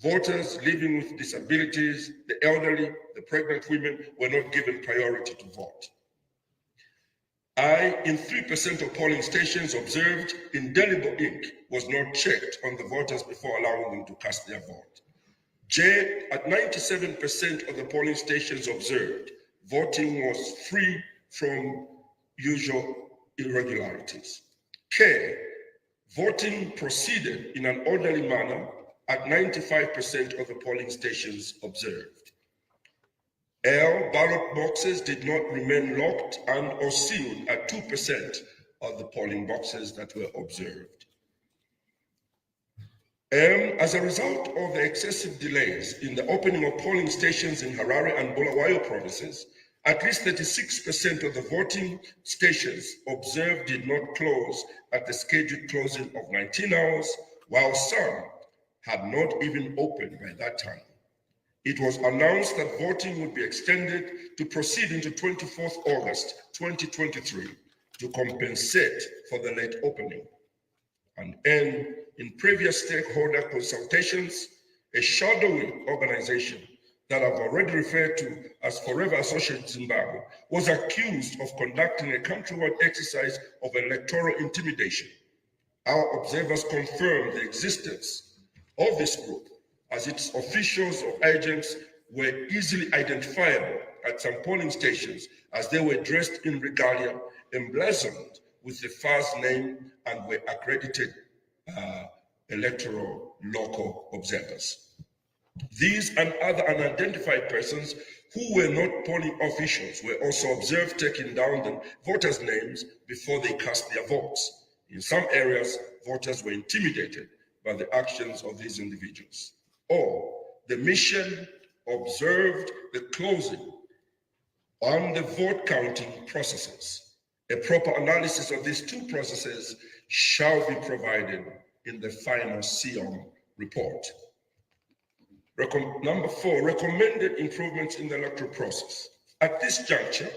Voters living with disabilities, the elderly, the pregnant women were not given priority to vote. I, in 3% of polling stations, observed indelible ink was not checked on the voters before allowing them to cast their vote. J, at 97% of the polling stations observed, voting was free from usual irregularities. K, voting proceeded in an orderly manner at 95% of the polling stations observed. L, ballot boxes did not remain locked and or sealed at 2% of the polling boxes that were observed. M, as a result of the excessive delays in the opening of polling stations in Harare and Bulawayo provinces, at least 36% of the voting stations observed did not close at the scheduled closing of 19 hours, while some had not even opened by that time. It was announced that voting would be extended to proceed into 24th August 2023 to compensate for the late opening. And N, in previous stakeholder consultations, a shadowy organization that I've already referred to as Forever Associate Zimbabwe was accused of conducting a countrywide exercise of electoral intimidation. Our observers confirmed the existence of this group, as its officials or agents were easily identifiable at some polling stations as they were dressed in regalia emblazoned with the FAR's name and were accredited electoral local observers. These and other unidentified persons who were not polling officials were also observed taking down the voters' names before they cast their votes. In some areas, voters were intimidated by the actions of these individuals. Or the mission observed the closing on the vote counting processes. A proper analysis of these two processes shall be provided in the final SEOM report. Number 4, recommended improvements in the electoral process. At this juncture,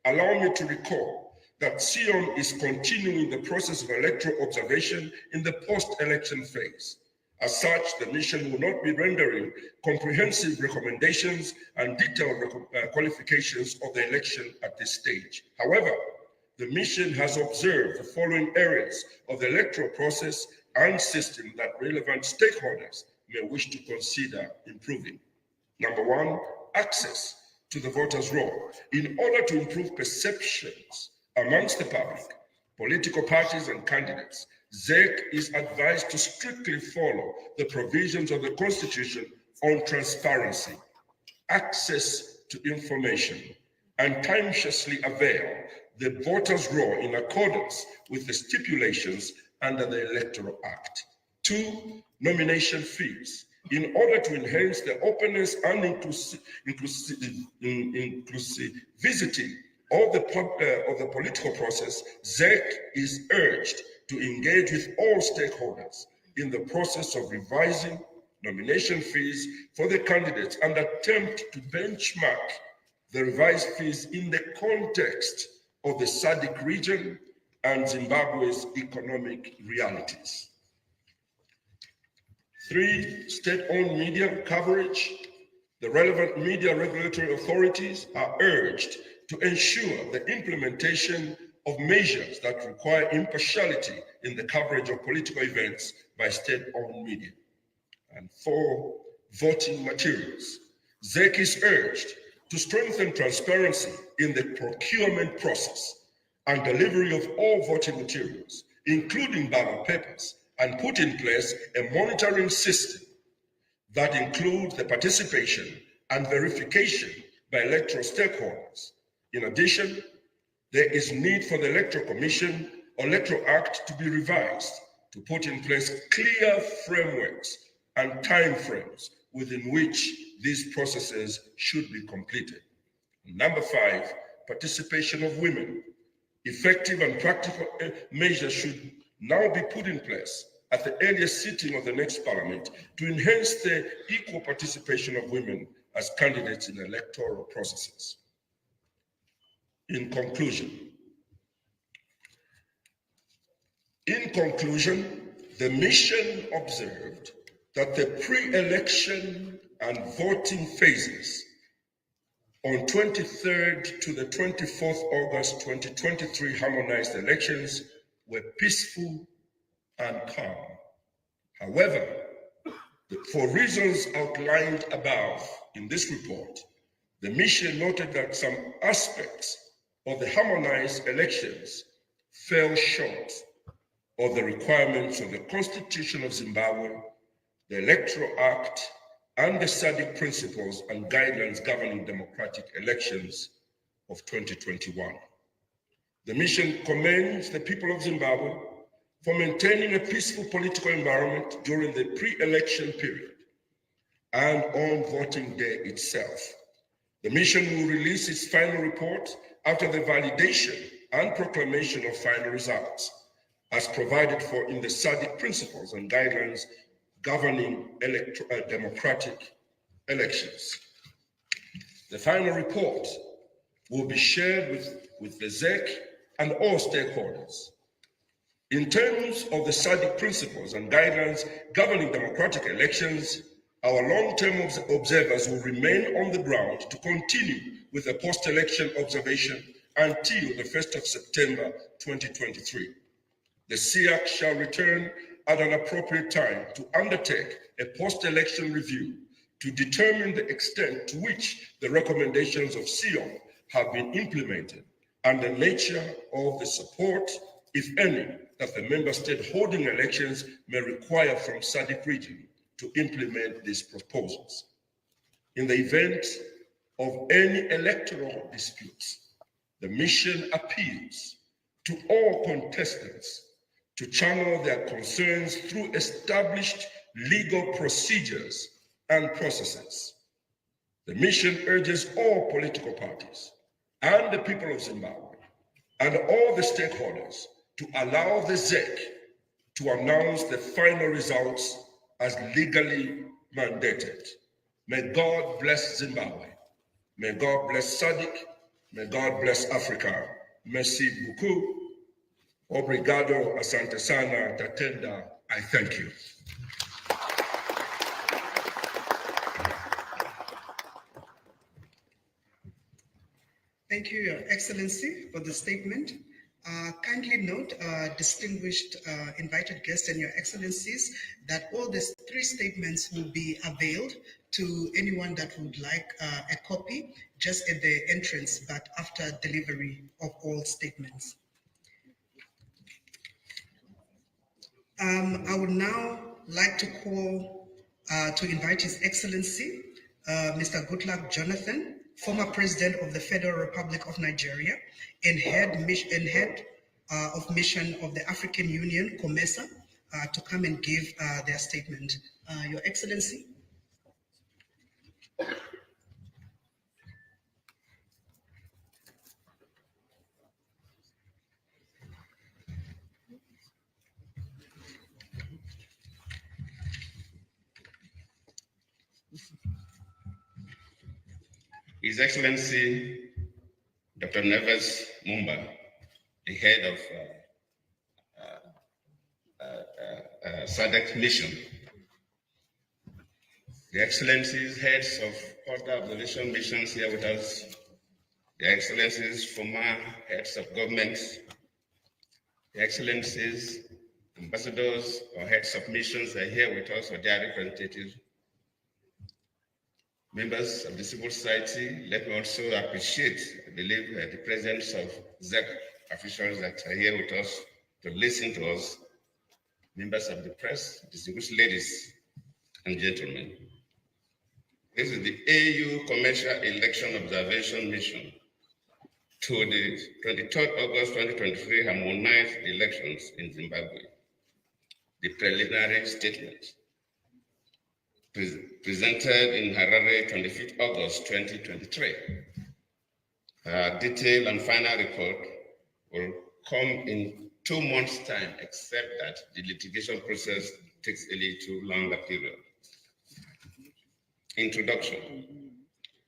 allow me to recall that SEOM is continuing the process of electoral observation in the post-election phase. As such, the mission will not be rendering comprehensive recommendations and detailed qualifications of the election at this stage. However, the mission has observed the following areas of the electoral process and system that relevant stakeholders may wish to consider improving. Number 1, access to the voters' roll. In order to improve perceptions amongst the public, political parties and candidates, ZEC is advised to strictly follow the provisions of the Constitution on transparency, access to information, and timely avail the voters' roll in accordance with the stipulations under the Electoral Act. 2, nomination fees. In order to enhance the openness and inclusivity of the political process, ZEC is urged to engage with all stakeholders in the process of revising nomination fees for the candidates and attempt to benchmark the revised fees in the context of the SADC region and Zimbabwe's economic realities. 3, state-owned media coverage. The relevant media regulatory authorities are urged to ensure the implementation of measures that require impartiality in the coverage of political events by state-owned media. And 4, voting materials. ZEC is urged to strengthen transparency in the procurement process and delivery of all voting materials, including ballot papers, and put in place a monitoring system that includes the participation and verification by electoral stakeholders. In addition, there is need for the Electoral Commission or Electoral Act to be revised to put in place clear frameworks and timeframes within which these processes should be completed. Number 5, participation of women. Effective and practical measures should now be put in place at the earliest sitting of the next parliament to enhance the equal participation of women as candidates in electoral processes. In conclusion, the mission observed that the pre-election and voting phases on 23rd to the 24th August 2023 harmonized elections were peaceful and calm. However, for reasons outlined above in this report, the mission noted that some aspects of the harmonized elections fell short of the requirements of the Constitution of Zimbabwe, the Electoral Act, and the SADC principles and guidelines governing democratic elections of 2021. The mission commends the people of Zimbabwe for maintaining a peaceful political environment during the pre-election period and on voting day itself. The mission will release its final report after the validation and proclamation of final results, as provided for in the SADC principles and guidelines governing democratic elections. The final report will be shared with the ZEC and all stakeholders. In terms of the SADC principles and guidelines governing democratic elections, our long-term observers will remain on the ground to continue with the post-election observation until the 1st of September 2023. The SEOM shall return at an appropriate time to undertake a post-election review to determine the extent to which the recommendations of SEOM have been implemented and the nature of the support, if any, that the member state holding elections may require from SADC region to implement these proposals. In the event of any electoral disputes, the mission appeals to all contestants to channel their concerns through established legal procedures and processes. The mission urges all political parties and the people of Zimbabwe and all the stakeholders to allow the ZEC to announce the final results as legally mandated. May God bless Zimbabwe. May God bless SADC. May God bless Africa. Merci beaucoup. Obrigado, asante sana, tatenda. I thank you. Thank you, Your Excellency, for the statement. Kindly note, distinguished invited guests and Your Excellencies, that all these three statements will be availed to anyone that would like a copy just at the entrance, but after delivery of all statements. I would now like to call to invite His Excellency, Mr. Goodluck Jonathan, former President of the Federal Republic of Nigeria and head of mission of the African Union, COMESA, to come and give their statement. Your Excellency. His Excellency, Dr. Neves Mumba, the head of SADC mission, the Excellencies, heads of other observation missions here with us, the Excellencies, former heads of governments, the Excellencies, ambassadors or heads of missions are here with us or their representatives, members of the civil society. Let me also appreciate, I believe, the presence of ZEC officials that are here with us to listen to us, members of the press, distinguished ladies and gentlemen. This is the AU Commercial Election Observation Mission to the 23rd August 2023 harmonized elections in Zimbabwe. The preliminary statement presented in Harare, 25th August 2023. Detailed and final report will come in 2 months' time, except that the litigation process takes a little longer period. Introduction.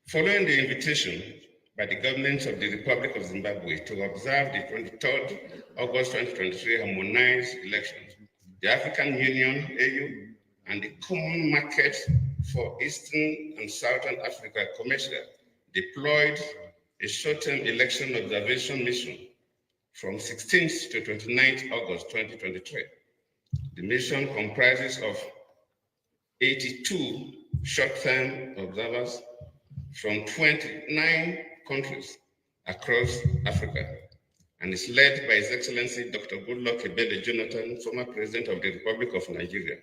Following the invitation by the government of the Republic of Zimbabwe to observe the 23rd August 2023 harmonized elections, the African Union, AU, and the Common Market for Eastern and Southern Africa, COMESA, deployed a short-term election observation mission from 16th to 29th August 2023. The mission comprises of 82 short-term observers from 29 countries across Africa, and is led by His Excellency Dr. Goodluck Ebele Jonathan, former President of the Republic of Nigeria,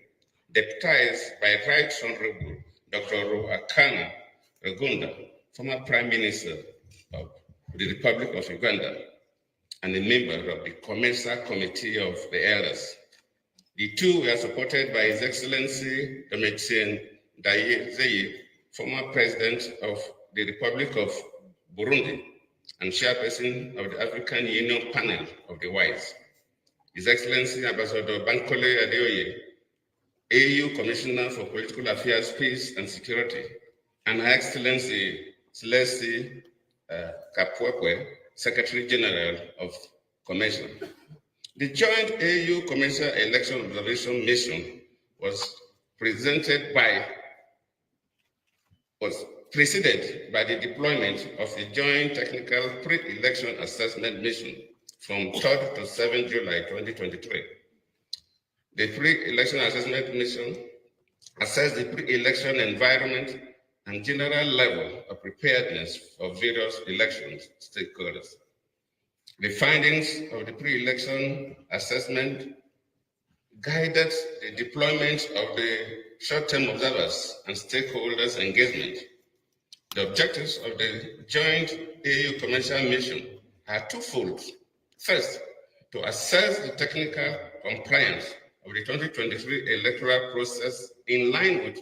deputized by Right Honorable Dr. Ruhakana Rugunda, former Prime Minister of the Republic of Uganda, and a member of the COMESA Committee of the Elders. The two were supported by His Excellency Domitien Ndayizeye, former President of the Republic of Burundi and chairperson of the African Union Panel of the Wise. His Excellency Ambassador Bankole Adeoye, AU Commissioner for Political Affairs, Peace and Security, and Her Excellency Celeste Kapwepwe, Secretary General of COMESA. The joint AU COMESA Election Observation Mission was preceded by the deployment of a joint technical pre-election assessment mission from 3rd to 7th July 2023. The pre-election assessment mission assessed the pre-election environment and general level of preparedness for various elections stakeholders. The findings of the pre-election assessment guided the deployment of the short-term observers and stakeholders' engagement. The objectives of the joint AU COMESA mission are twofold. First, to assess the technical compliance of the 2023 electoral process in line with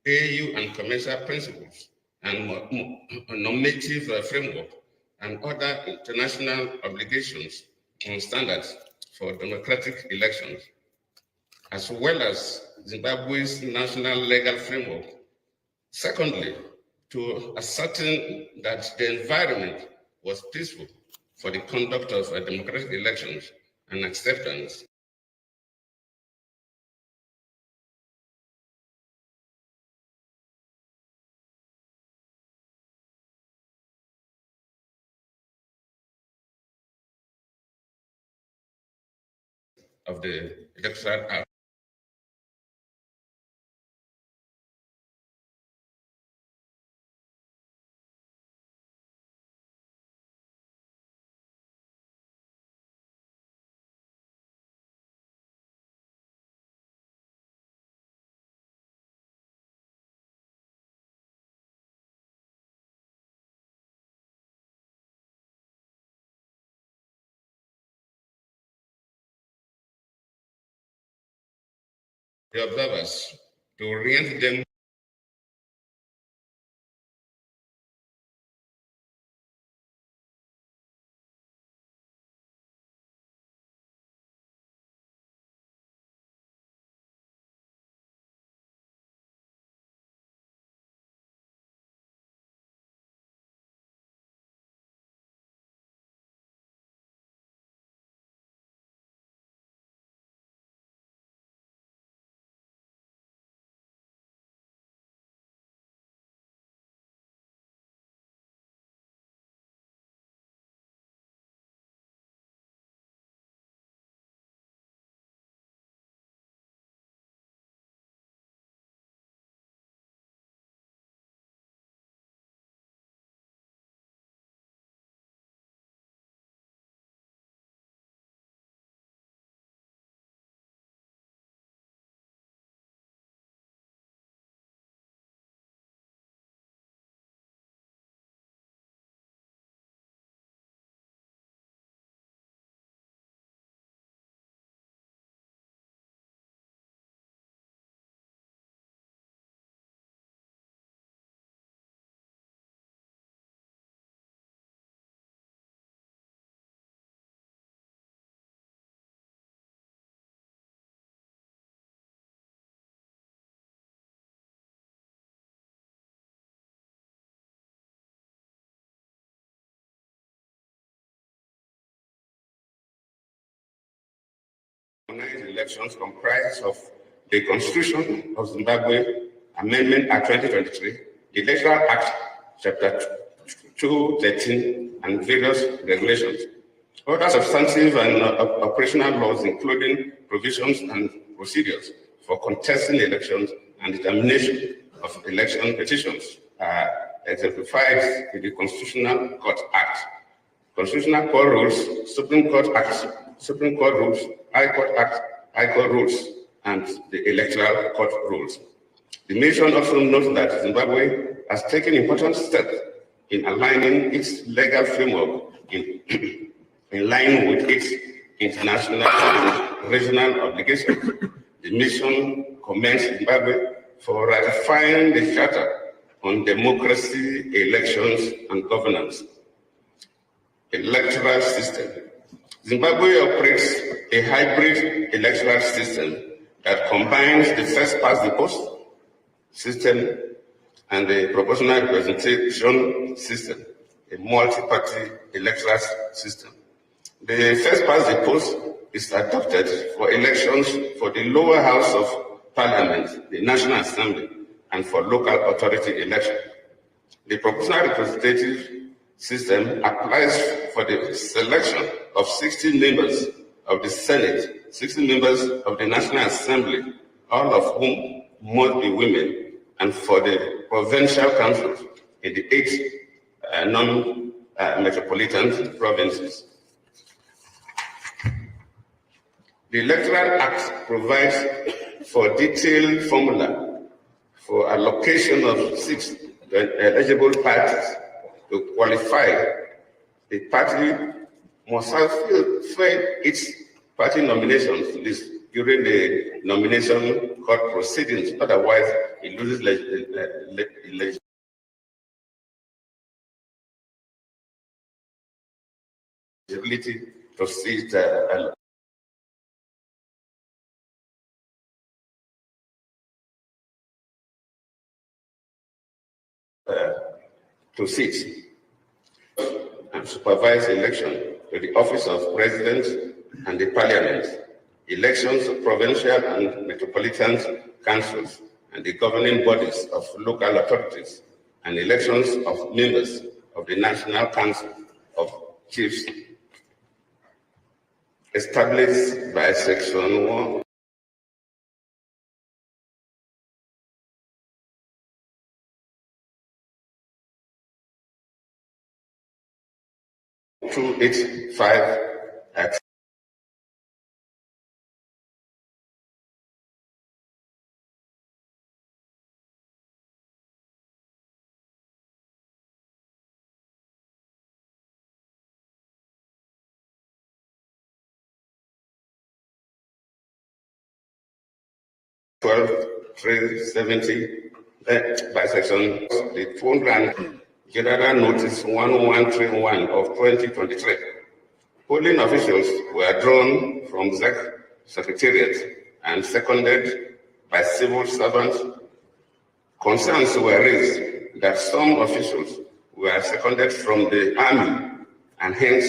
AU and COMESA principles and normative framework and other international obligations and standards for democratic elections, as well as Zimbabwe's national legal framework. Secondly, to ascertain that the environment was peaceful for the conduct of democratic elections and acceptance of the electoral act. The observers to orient them organize elections comprises of the Constitution of Zimbabwe, Amendment Act 2023, the Electoral Act, Chapter 213, and various regulations. Other substantive and operational laws, including provisions and procedures for contesting elections and determination of election petitions, are exemplified in the Constitutional Court Act, Constitutional Court Rules, Supreme Court Act, Supreme Court Rules, High Court Act, High Court Rules, and the Electoral Court Rules. The mission also notes that Zimbabwe has taken important steps in aligning its legal framework in line with its international and regional obligations. The mission commends Zimbabwe for ratifying the Charter on Democracy, Elections, and Governance. Electoral system. Zimbabwe operates a hybrid electoral system that combines the first-past-the-post system and the proportional representation system, a multi-party electoral system. The first-past-the-post is adopted for elections for the lower house of parliament, the National Assembly, and for local authority elections. The proportional representative system applies for the selection of 16 members of the Senate, 16 members of the National Assembly, all of whom must be women, and for the provincial councils in the 8 non-metropolitan provinces. The Electoral Act provides for detailed formula for allocation of 6 eligible parties. To qualify, the party must have filed its party nominations list during the nomination court proceedings, otherwise it loses eligibility to seat to seats and supervise election to the office of president and the parliament, elections of provincial and metropolitan councils and the governing bodies of local authorities, and elections of members of the National Council of Chiefs established by Section 1. Act. By Section the 200 General Notice 1131 of 2023. Polling officials were drawn from ZEC Secretariat and seconded by civil servants. Concerns were raised that some officials were seconded from the army, and hence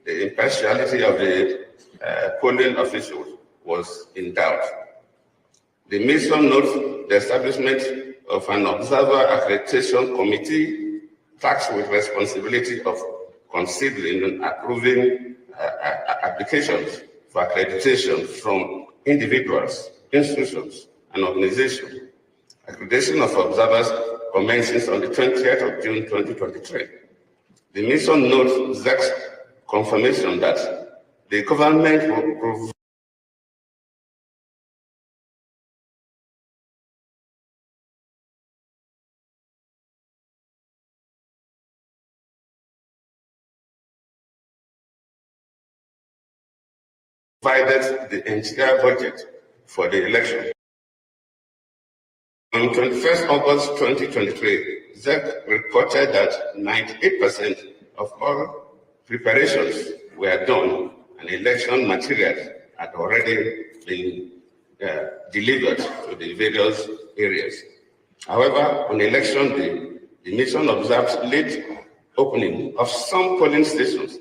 the impartiality of the polling officials was in doubt. The mission notes the establishment of an observer accreditation committee tasked with responsibility of considering and approving applications for accreditation from individuals, institutions, and organizations. Accreditation of observers commences on the 20th of June 2023. The mission notes ZEC's confirmation that the government will provide provided the entire budget for the election. On 21st August 2023, ZEC reported that 98% of all preparations were done and election materials had already been delivered to the various areas. However, on election day, the mission observed late opening of some polling stations.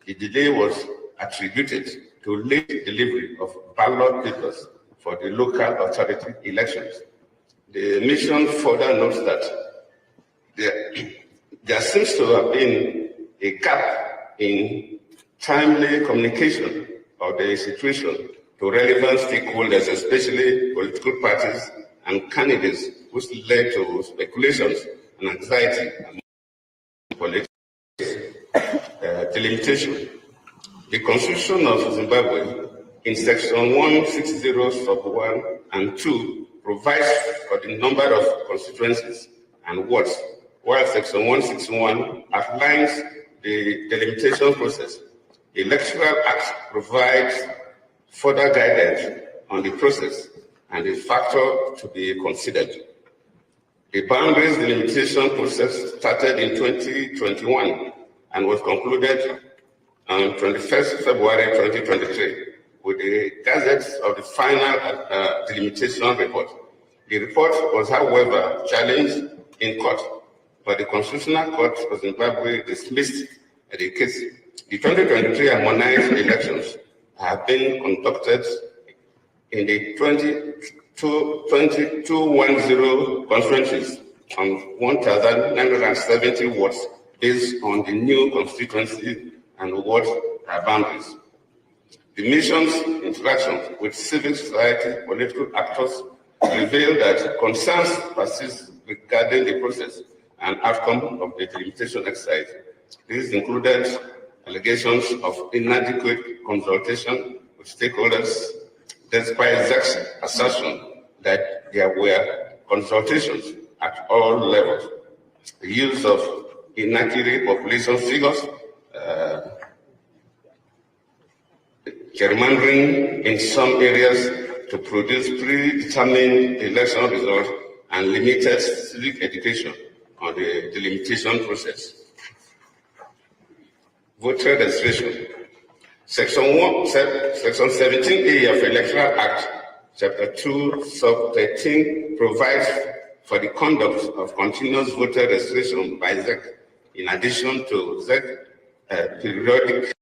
The delay was attributed to late delivery of ballot papers for the local authority elections. The mission further notes that there seems to have been a gap in timely communication of the situation to relevant stakeholders, especially political parties and candidates, which led to speculations and anxiety among political delimitation. The Constitution of Zimbabwe, in Section 160 sub 1 and 2, provides for the number of constituencies and wards, while Section 161 outlines the delimitation process. The Electoral Act provides further guidance on the process and the factor to be considered. The boundaries delimitation process started in 2021 and was concluded on 21st February 2023 with the gazettes of the final delimitation report. The report was, however, challenged in court, but the Constitutional Court of Zimbabwe dismissed the case. The 2023 harmonized elections have been conducted in the 2210 constituencies on 1,970 wards based on the new constituency and ward boundaries. The mission's interaction with civil society political actors revealed that concerns persist regarding the process and outcome of the delimitation exercise. These included allegations of inadequate consultation with stakeholders, despite ZEC's assertion that there were consultations at all levels. The use of inaccurate population figures, gerrymandering in some areas to produce predetermined election results, and limited civic education on the delimitation process. Voter registration. Section 17A of Electoral Act, Chapter 2, Sub 13 provides for the conduct of continuous voter registration by ZEC, in addition to ZEC periodic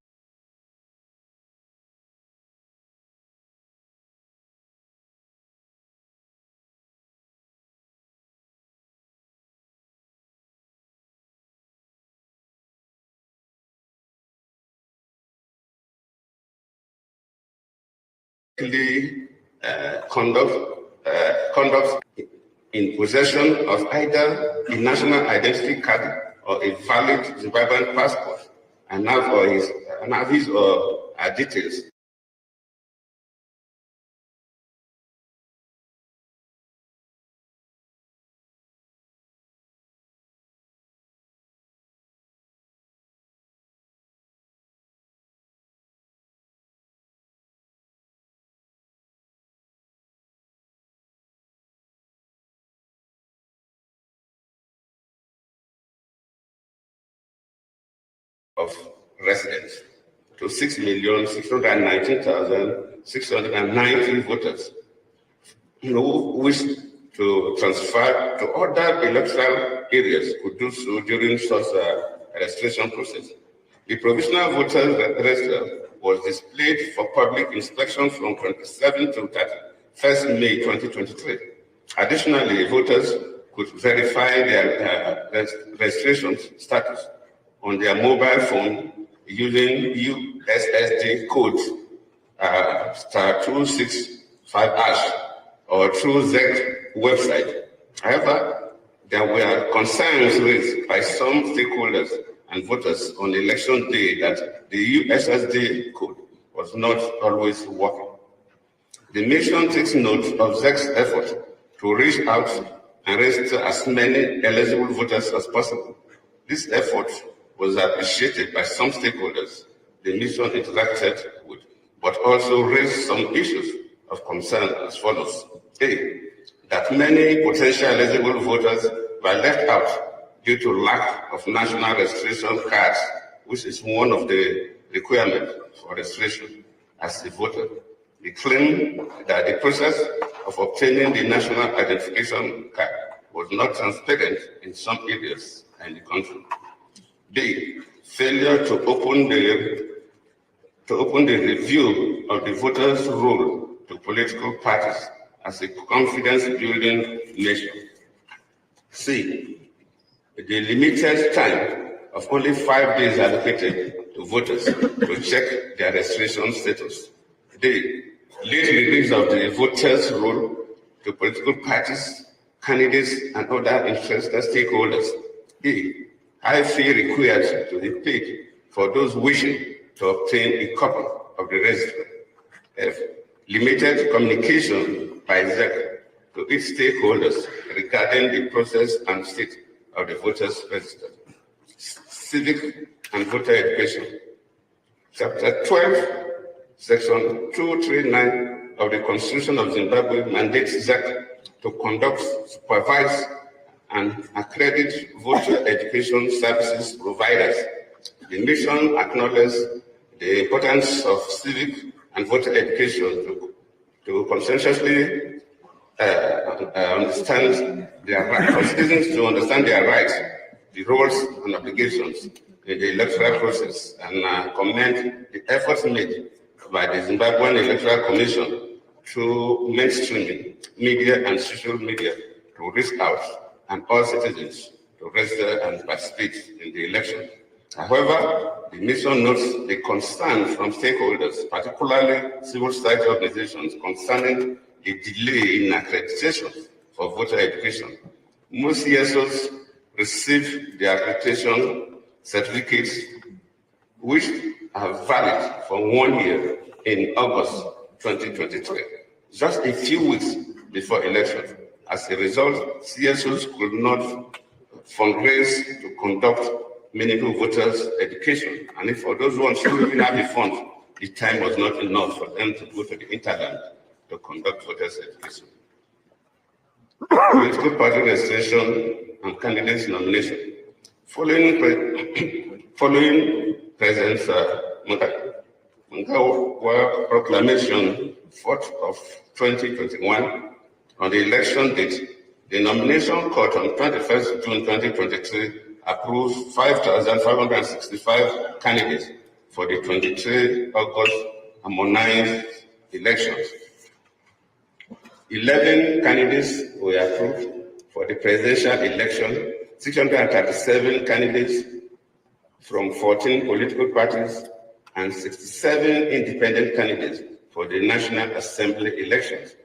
conduct in possession of either a national identity card or a valid Zimbabwean passport, and have his or her details of residents to 6,619,690 voters who wish to transfer to other electoral areas could do so during such a registration process. The provisional voters register was displayed for public inspection from 27 to 31st May 2023. Additionally, voters could verify their registration status on their mobile phone using USSD code *265# or through ZEC website. However, there were concerns raised by some stakeholders and voters on election day that the USSD code was not always working. The mission takes note of ZEC's effort to reach out and register as many eligible voters as possible. This effort was appreciated by some stakeholders the mission interacted with, but also raised some issues of concern as follows. A, that many potential eligible voters were left out due to lack of national registration cards, which is one of the requirements for registration as a voter. They claim that the process of obtaining the national identification card was not transparent in some areas in the country. B, failure to open the review of the voters' roll to political parties as a confidence-building measure. C, the limited time of only 5 days allocated to voters to check their registration status. D, late release of the voters' roll to political parties, candidates, and other interested stakeholders. E, high fee required to be paid for those wishing to obtain a copy of the register. F, limited communication by ZEC to its stakeholders regarding the process and state of the voters' register. Civic and voter education. Chapter 12, Section 239 of the Constitution of Zimbabwe mandates ZEC to conduct, supervise, and accredit voter education services providers. The mission acknowledges the importance of civic and voter education to conscientiously understand their rights, for citizens to understand their rights, the roles and obligations in the electoral process, and commend the efforts made by the Zimbabwean Electoral Commission through mainstreaming media and social media to reach out and all citizens to register and participate in the election. However, the mission notes the concern from stakeholders, particularly civil society organizations, concerning the delay in accreditation for voter education. Most CSOs receive their accreditation certificates, which are valid for 1 year in August 2023, just a few weeks before election. As a result, CSOs could not fundraise to conduct meaningful voters' education. And if for those ones who didn't have the funds, the time was not enough for them to go to the interland to conduct voters' education. Political party registration and candidates nomination. Following President Mnangagwa proclamation 4th of 2021 on the election date, the nomination court on 21st June 2023 approved 5,565 candidates for the 23 August harmonized elections. 11 candidates were approved for the presidential election, 637 candidates from 14 political parties, and 67 independent candidates for the National Assembly elections,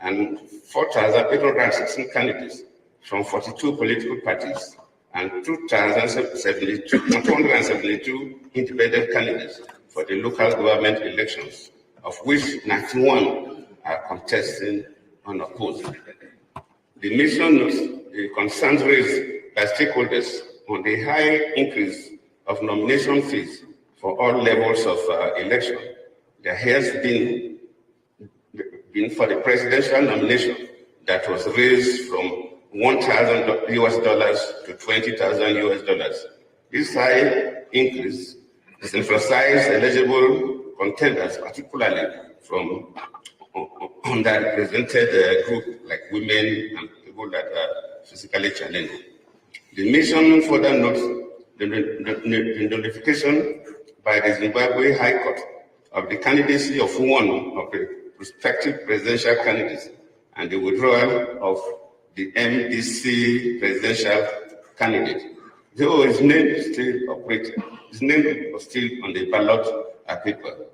and 4,816 candidates from 42 political parties, and 272 independent candidates for the local government elections, of which 91 are contesting unopposed. The mission notes the concerns raised by stakeholders on the high increase of nomination fees for all levels of election. There has been for the presidential nomination that was raised from $1,000 to $20,000. This high increase disemphasized eligible contenders, particularly from underrepresented groups like women and people that are physically challenged. The mission further notes the notification by the Zimbabwe High Court of the candidacy of one of the prospective presidential candidates and the withdrawal of the MDC presidential candidate. Though his name is still operating, his name was still on the ballot paper.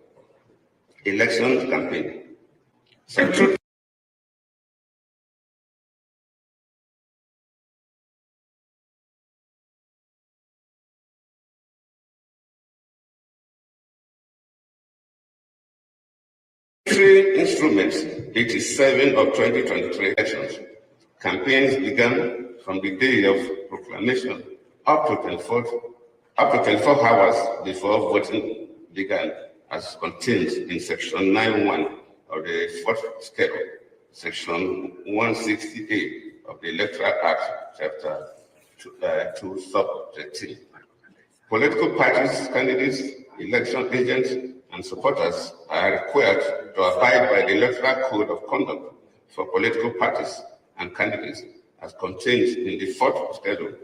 Election campaign. So three instruments, 87 of 2023 elections. Campaigns began from the day of proclamation up to 24 hours before voting began, as contained in Section 9.1 of the 4th Schedule, Section 160A of the Electoral Act, Chapter 2, Sub 13. Political parties, candidates, election agents, and supporters are required to abide by the Electoral Code of Conduct for political parties and candidates as contained in the 4th Schedule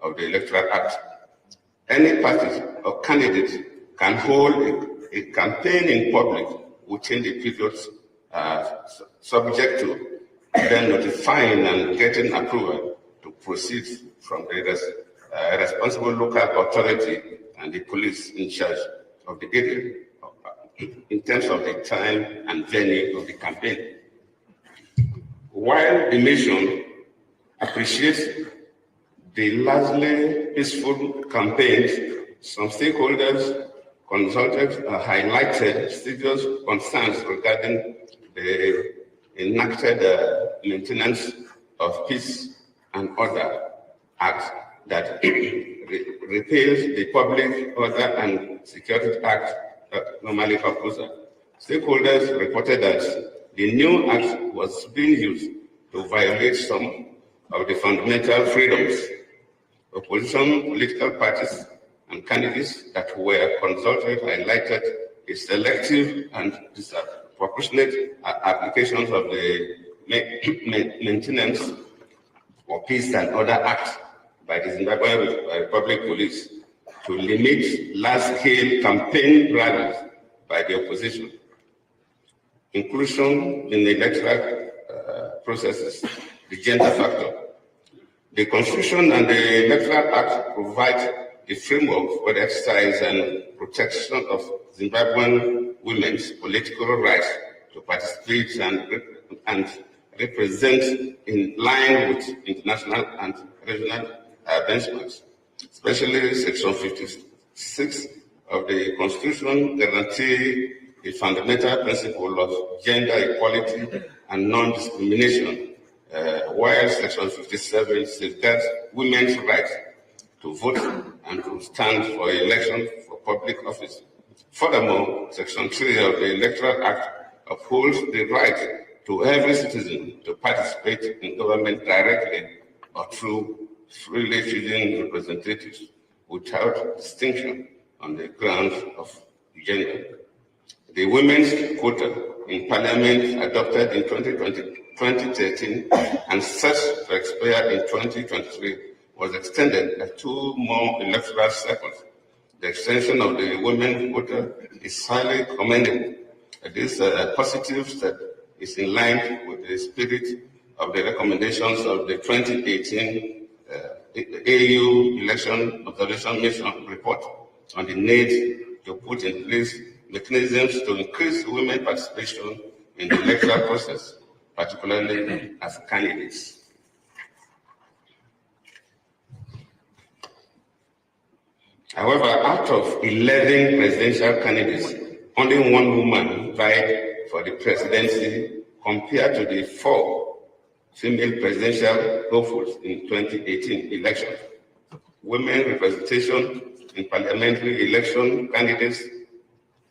of the Electoral Act. Any party or candidate can hold a campaign in public within the periods subject to then notifying and getting approval to proceed from the responsible local authority and the police in charge of the area in terms of the time and venue of the campaign. While the nation appreciates the largely peaceful campaigns, some stakeholders consulted highlighted serious concerns regarding the enacted Maintenance of Peace and Order Act that repeals the Public Order and Security Act normally proposed. Stakeholders reported that the new act was being used to violate some of the fundamental freedoms. Opposition political parties and candidates that were consulted highlighted a selective and disproportionate applications of the Maintenance of Peace and Order Act by the Zimbabwean Republic Police to limit large-scale campaign rallies by the opposition, inclusion in the electoral processes, the gender factor. The Constitution and the Electoral Act provide a framework for the exercise and protection of Zimbabwean women's political rights to participate and represent in line with international and regional benchmarks. Especially Section 56 of the Constitution guarantees the fundamental principle of gender equality and non-discrimination, while Section 57 safeguards women's rights to vote and to stand for election for public office. Furthermore, Section 3 of the Electoral Act upholds the right to every citizen to participate in government directly or through freely choosing representatives without distinction on the grounds of gender. The women's quota in Parliament adopted in 2013 and set to expire in 2023 was extended by 2 more electoral cycles. The extension of the women's quota is highly commendable. This positive step is in line with the spirit of the recommendations of the 2018 AU Election Observation Mission report on the need to put in place mechanisms to increase women participation in the electoral process, particularly as candidates. However, out of 11 presidential candidates, only 1 woman vied for the presidency compared to the 4 female presidential hopefuls in 2018 elections. Women representation in parliamentary election candidates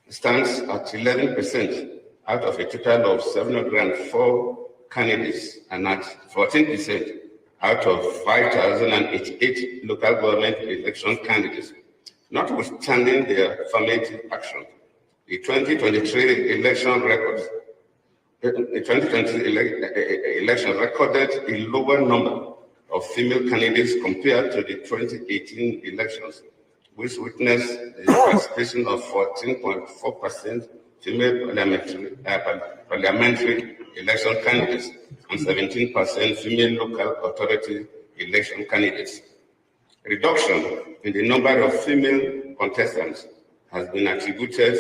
stands at 11% out of a total of 704 candidates and at 14% out of 5,088 local government election candidates. Notwithstanding their affirmative action, the 2023 election records election recorded a lower number of female candidates compared to the 2018 elections, which witnessed the participation of 14.4% female parliamentary election candidates and 17% female local authority election candidates. Reduction in the number of female contestants has been attributed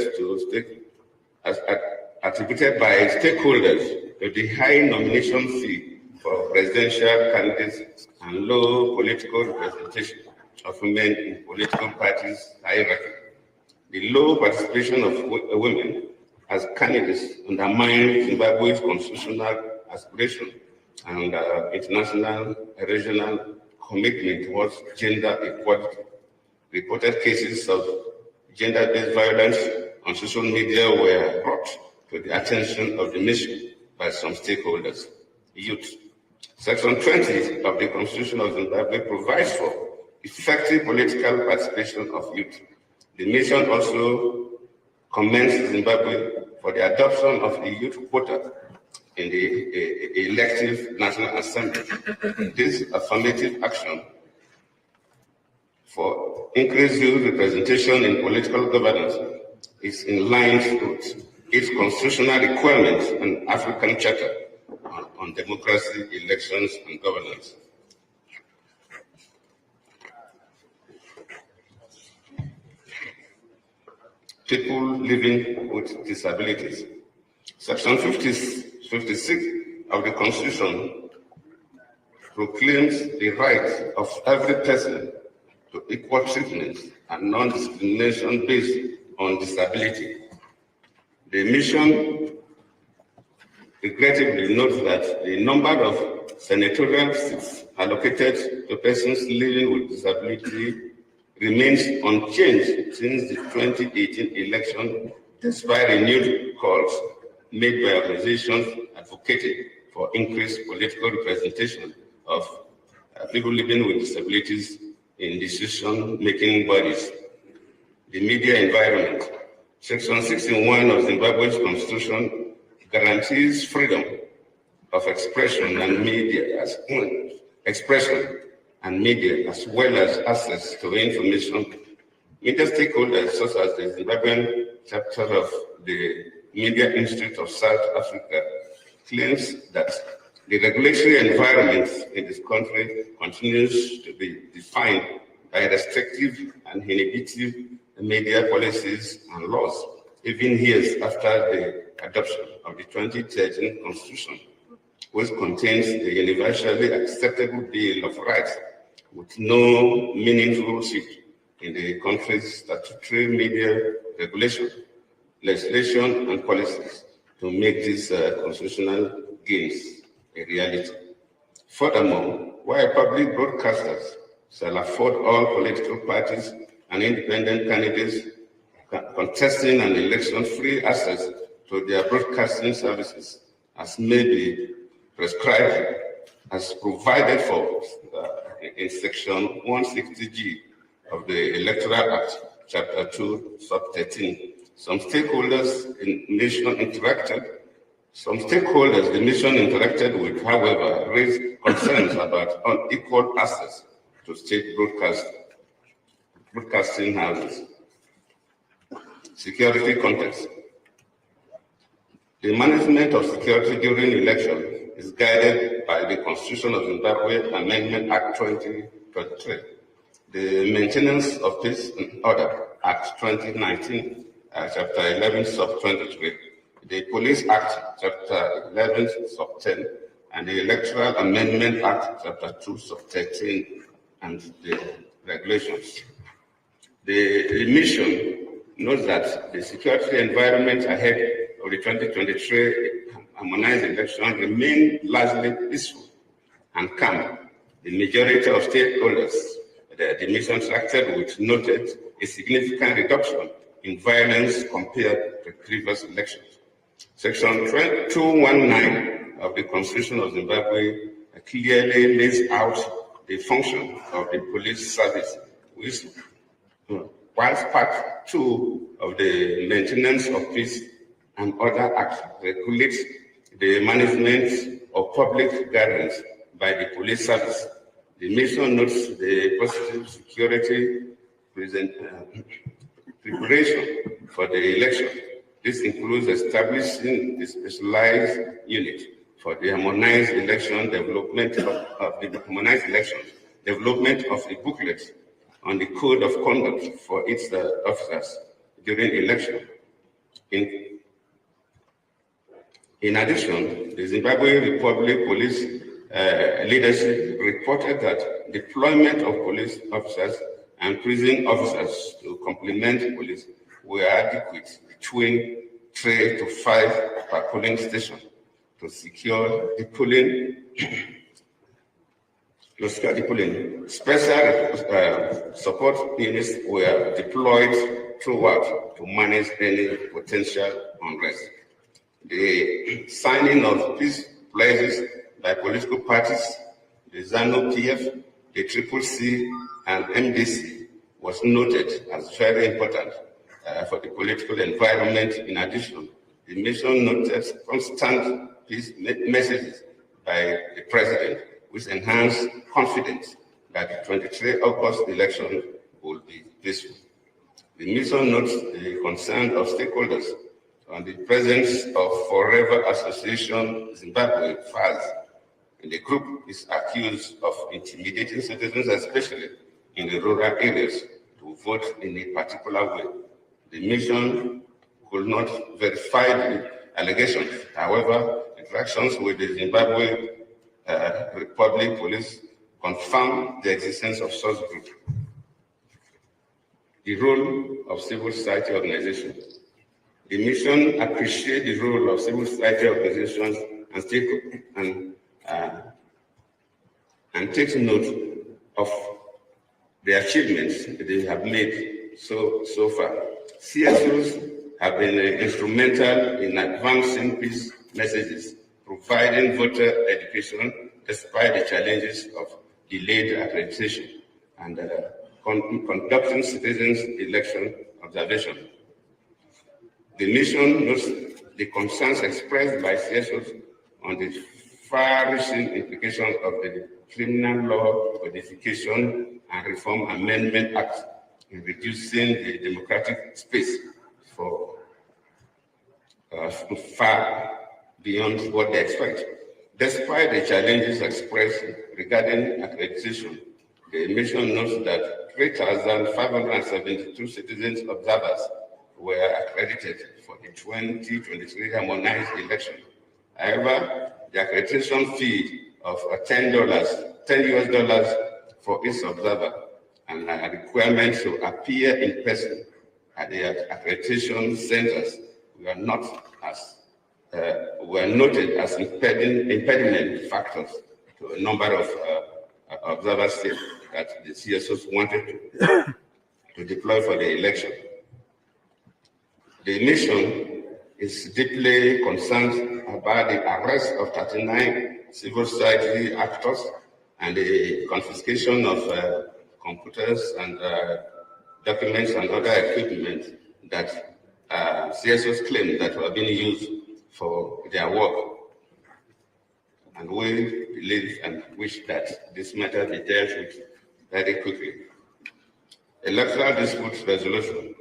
by stakeholders to the high nomination fee for presidential candidates and low political representation of women in political parties' hierarchy. The low participation of women as candidates undermines Zimbabwe's constitutional aspiration and international and regional commitment towards gender equality. Reported cases of gender-based violence on social media were brought to the attention of the nation by some stakeholders. Youth. Section 20 of the Constitution of Zimbabwe provides for effective political participation of youth. The nation also commends Zimbabwe for the adoption of the youth quota in the elective National Assembly. This affirmative action for increased youth representation in political governance is in line with its constitutional requirements and African Charter on democracy, elections, and governance. People living with disabilities. Section 56 of the Constitution proclaims the right of every person to equal treatment and non-discrimination based on disability. The mission regrettably notes that the number of senatorial seats allocated to persons living with disability remains unchanged since the 2018 election, despite renewed calls made by organizations advocating for increased political representation of people living with disabilities in decision-making bodies. The media environment. Section 61 of Zimbabwe's Constitution guarantees freedom of expression and media as well as access to information. Media stakeholders such as the Zimbabwean chapter of the Media Institute of South Africa claims that the regulatory environment in this country continues to be defined by restrictive and inhibitive media policies and laws, even years after the adoption of the 2013 Constitution, which contains the universally acceptable Bill of Rights with no meaningful shift in the country's statutory media regulation, legislation, and policies to make these constitutional gains a reality. Furthermore, while public broadcasters shall afford all political parties and independent candidates contesting an election free access to their broadcasting services, as may be prescribed as provided for in Section 160G of the Electoral Act, Chapter 2, Sub 13. Some stakeholders the nation interacted with, however, raised concerns about unequal access to state broadcasting houses. Security context. The management of security during election is guided by the Constitution of Zimbabwe Amendment Act 2023, the Maintenance of Peace and Order Act 2019, Chapter 11, Sub 23, the Police Act, Chapter 11, Sub 10, and the Electoral Amendment Act, Chapter 2, Sub 13, and the regulations. The mission notes that the security environment ahead of the 2023 harmonized election remained largely peaceful and calm. The majority of stakeholders the mission interacted with noted a significant reduction in violence compared to previous elections. Section 219 of the Constitution of Zimbabwe clearly lays out the function of the police service, which, whilst Part 2 of the Maintenance of Peace and Order Act regulates the management of public gatherings by the police service. The mission notes the positive security preparation for the election. This includes establishing a specialized unit for the harmonized election development development of a booklet on the code of conduct for its officers during election. In addition, the Zimbabwe Republic Police leadership reported that deployment of police officers and prison officers to complement police were adequate, between 3 to 5 per polling station, to secure the polling. Special support units were deployed throughout to manage any potential unrest. The signing of peace pledges by political parties, the ZANU-PF, the CCC, and MDC was noted as very important for the political environment. In addition, the mission noted constant peace messages by the president, which enhanced confidence that the 23 August election will be peaceful. The mission notes the concern of stakeholders on the presence of Forever Association Zimbabwe FAZ. And the group is accused of intimidating citizens, especially in the rural areas, to vote in a particular way. The mission could not verify the allegations. However, interactions with the Zimbabwe Republic Police confirmed the existence of such group. The role of civil society organizations. The mission appreciates the role of civil society organizations and takes note of the achievements they have made so far. CSOs have been instrumental in advancing peace messages, providing voter education despite the challenges of delayed accreditation, and conducting citizens' election observation. The mission notes the concerns expressed by CSOs on the far-reaching implications of the Criminal Law Codification and Reform Amendment Act in reducing the democratic space for far beyond what they expect. Despite the challenges expressed regarding accreditation, the mission notes that 3,572 citizens observers were accredited for the 2023 harmonized election. However, the accreditation fee of $10 for each observer and a requirement to appear in person at the accreditation centers were noted as impediment factors to a number of observers that the CSOs wanted to deploy for the election. The mission is deeply concerned about the arrest of 39 civil society actors and the confiscation of computers and documents and other equipment that CSOs claim that were being used for their work. And we believe and wish that this matter be dealt with very quickly. Electoral dispute resolution.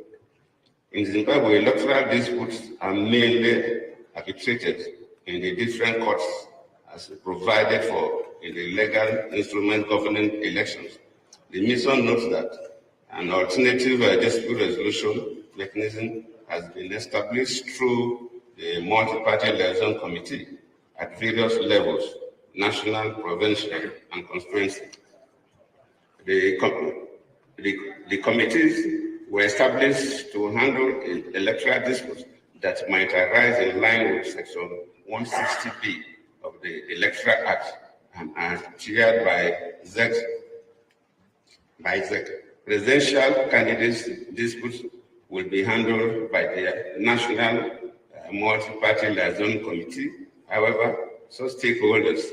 In Zimbabwe, electoral disputes are mainly arbitrated in the different courts as provided for in the legal instrument governing elections. The mission notes that an alternative dispute resolution mechanism has been established through the multi-party liaison committee at various levels, national, provincial, and constituency. The committees were established to handle electoral disputes that might arise in line with Section 160B of the Electoral Act and are chaired by ZEC. Presidential candidates' disputes will be handled by the National Multi-Party Liaison Committee. However, some stakeholders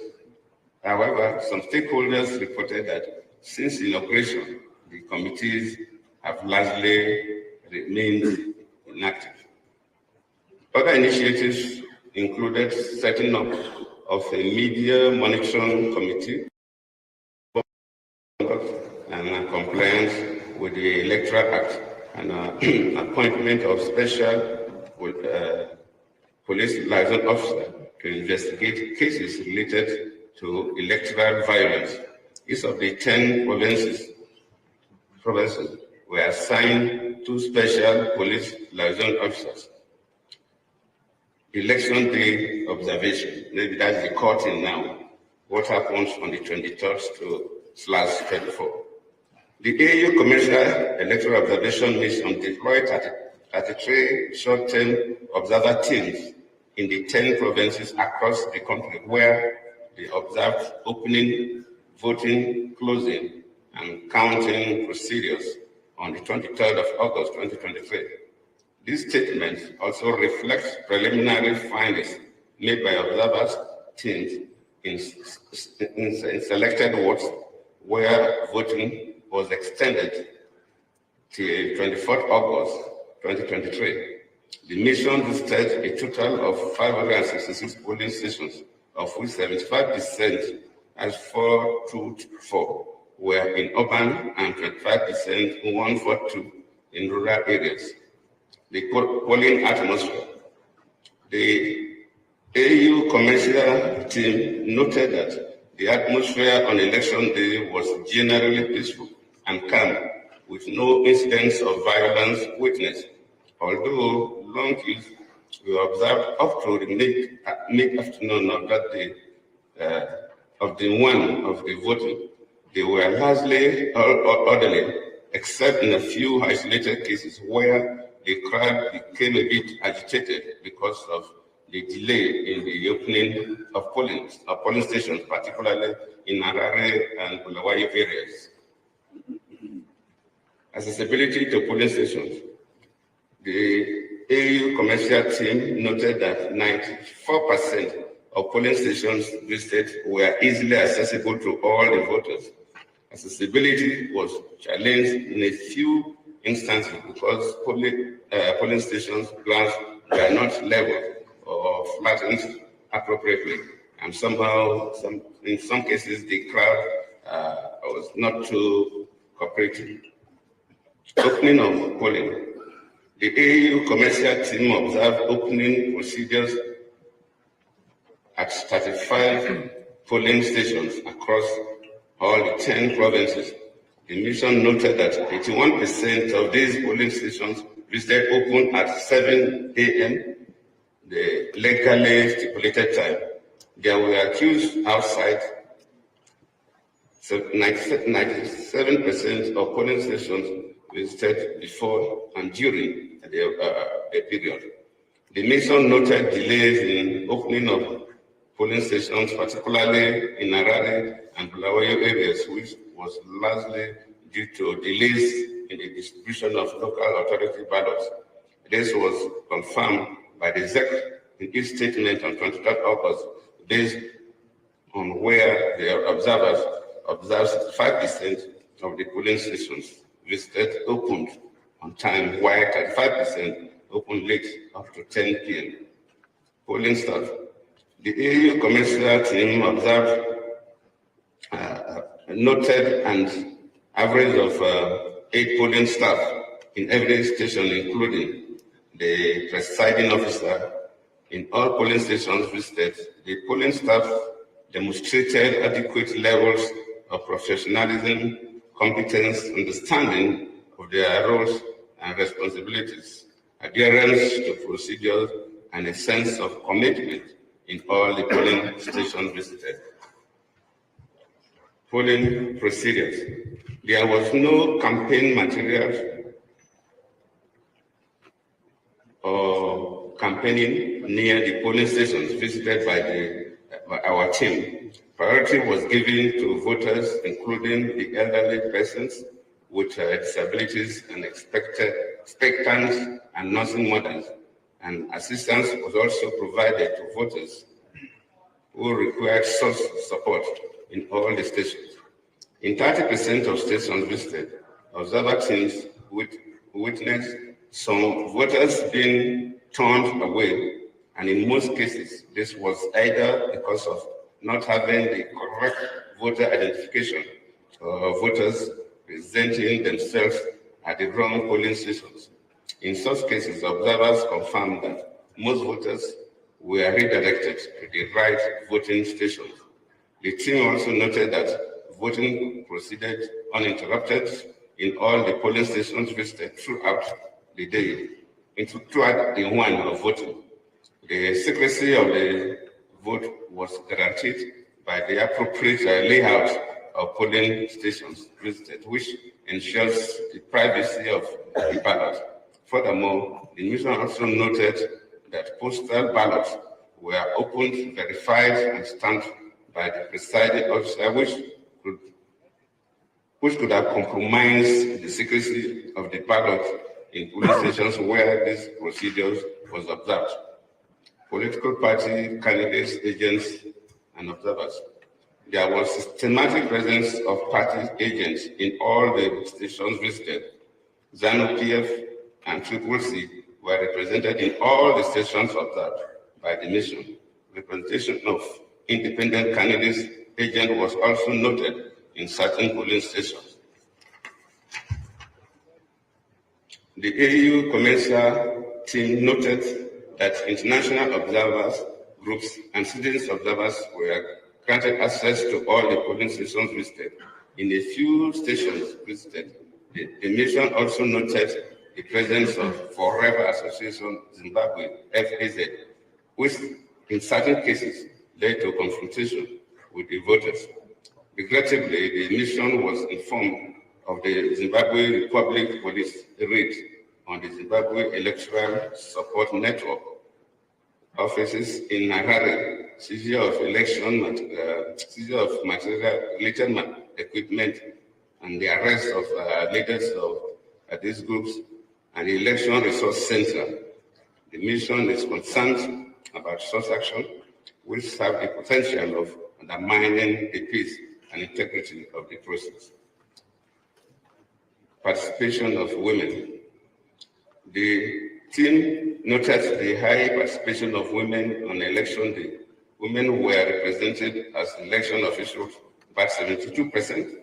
reported that since inauguration, the committees have largely remained inactive. Other initiatives included setting up of a media monitoring committee and compliance with the Electoral Act and appointment of special police liaison officer to investigate cases related to electoral violence. Each of the 10 provinces were assigned 2 special police liaison officers. Election day observation, maybe that's the curtain now. What happens on the 23rd to /34? The AUEOM COMESA Electoral Observation Mission deployed 33 short-term observer teams in the 10 provinces across the country where they observed opening, voting, closing, and counting procedures on the 23rd of August 2023. This statement also reflects preliminary findings made by observers teams in selected wards where voting was extended till 24th August 2023. The mission visited a total of 566 polling stations, of which 75%, as 424, were in urban and 25%, 142, in rural areas. The polling atmosphere The AU COMESA team noted that the atmosphere on election day was generally peaceful and calm, with no incidents of violence witnessed, although long queues were observed up to the mid-afternoon of that day of the voting. They were largely orderly, except in a few isolated cases where the crowd became a bit agitated because of the delay in the opening of polling stations, particularly in Harare and Bulawayo areas. Accessibility to polling stations. The AU commercial team noted that 94% of polling stations visited were easily accessible to all the voters. Accessibility was challenged in a few instances because polling stations grounds were not leveled or flattened appropriately, and somehow, in some cases, the crowd was not too cooperative. Opening of polling. The AU commercial team observed opening procedures at 35 polling stations across all the 10 provinces. The mission noted that 81% of these polling stations visited open at 7 a.m., the legally stipulated time. There were queues outside. So 97% of polling stations visited before and during the period. The mission noted delays in opening of polling stations, particularly in Harare and Bulawayo areas, which was largely due to delays in the distribution of local authority ballots. This was confirmed by the ZEC in its statement on 23rd August, based on where the observers observed 65% of the polling stations visited opened on time, while 35% opened late up to 10 p.m. Polling staff. The AU commercial team observed, noted an average of 8 polling staff in every station, including the presiding officer. In all polling stations visited, the polling staff demonstrated adequate levels of professionalism, competence, understanding of their roles and responsibilities, adherence to procedures, and a sense of commitment in all the polling stations visited. Polling procedures. There was no campaign materials or campaigning near the polling stations visited by our team. Priority was given to voters, including the elderly persons with disabilities and expectant and nursing mothers, and assistance was also provided to voters who required such support in all the stations. In 30% of stations visited, observer teams witnessed some voters being turned away, and in most cases, this was either because of not having the correct voter identification or voters presenting themselves at the wrong polling stations. In such cases, observers confirmed that most voters were redirected to the right voting stations. The team also noted that voting proceeded uninterrupted in all the polling stations visited throughout the day, throughout the one of voting. The secrecy of the vote was guaranteed by the appropriate layout of polling stations visited, which ensures the privacy of the ballot. Furthermore, the mission also noted that postal ballots were opened, verified, and stamped by the presiding officer, which could have compromised the secrecy of the ballot in polling stations where this procedure was observed. Political party candidates, agents, and observers. There was systematic presence of party agents in all the stations visited. ZANU-PF and CCC were represented in all the stations observed by the mission. Representation of independent candidates agent was also noted in certain polling stations. The AU COMESA team noted that international observers, groups, and citizens observers were granted access to all the polling stations visited. In a few stations visited, the mission also noted the presence of Forever Association Zimbabwe, FAZ, which in certain cases led to confrontation with the voters. Regrettably, the mission was informed of the Zimbabwe Republic Police raid on the Zimbabwe Electoral Support Network offices in Harare, seizure of material-related equipment, and the arrest of leaders of these groups and the Election Resource Center. The mission is concerned about such action, which have the potential of undermining the peace and integrity of the process. Participation of women. The team noted the high participation of women on election day. Women were represented as election officials by 72%,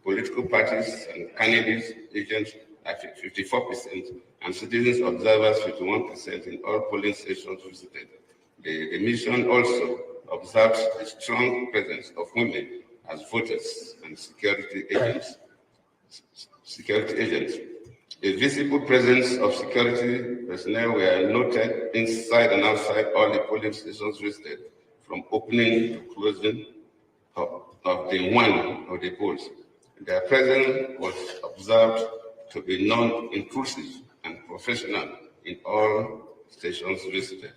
political parties and candidates, agents at 54%, and citizens observers 51% in all polling stations visited. The mission also observed the strong presence of women as voters and security agents. A visible presence of security personnel were noted inside and outside all the polling stations visited, from opening to closing of the one of the polls. Their presence was observed to be non-intrusive and professional in all stations visited.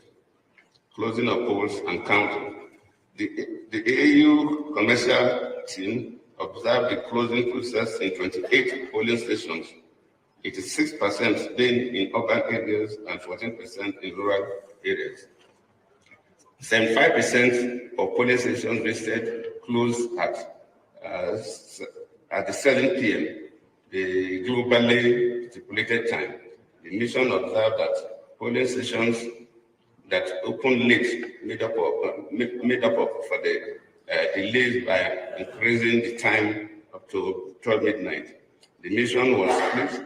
Closing of polls and counting. The AU COMESA team observed the closing process in 28 polling stations, 86% being in urban areas and 14% in rural areas. 75% of polling stations visited closed at the 7 p.m., the globally stipulated time. The mission observed that polling stations that opened late made up for the delays by increasing the time up to 12 midnight. The mission was pleased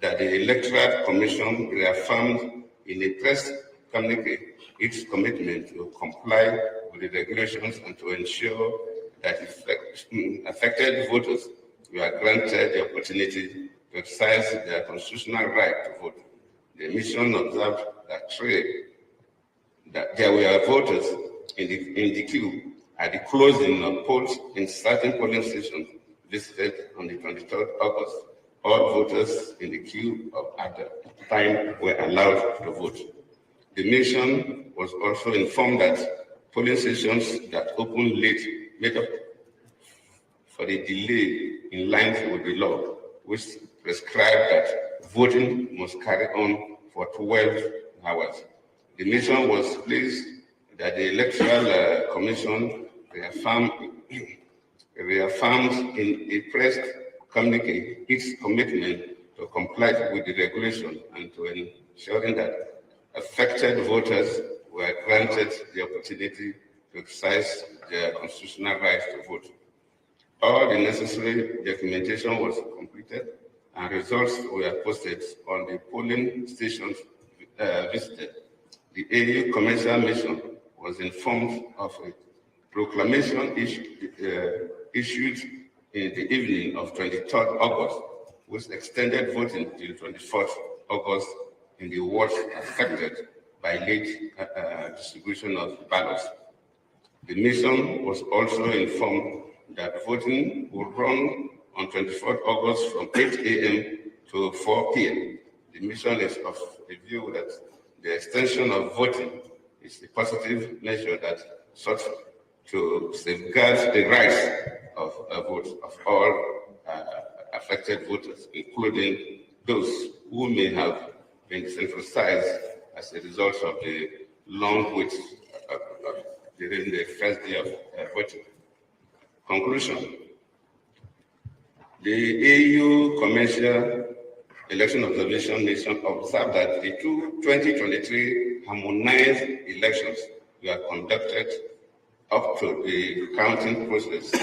that the Electoral Commission reaffirmed in a press communique its commitment to comply with the regulations and to ensure that affected voters were granted the opportunity to exercise their constitutional right to vote. The mission observed that there were voters in the queue at the closing of polls in certain polling stations visited on the 23rd August. All voters in the queue at the time were allowed to vote. The mission was also informed that polling stations that opened late made up for the delay in line with the law, which prescribed that voting must carry on for 12 hours. The mission was pleased that the Electoral Commission reaffirmed in a press communique its commitment to comply with the regulation and to ensuring that affected voters were granted the opportunity to exercise their constitutional right to vote. All the necessary documentation was completed and results were posted on the polling stations visited. The AU COMESA mission was informed of a proclamation issued in the evening of 23rd August, which extended voting till 24th August in the wards affected by late distribution of ballots. The mission was also informed that voting would run on 24th August from 8 a.m. to 4 p.m. The mission is of the view that the extension of voting is a positive measure that sought to safeguard the rights of all affected voters, including those who may have been disenfranchised as a result of the long wait during the first day of voting. Conclusion. The AU COMESA Election Observation Mission observed that the 2023 harmonized elections were conducted up to the counting process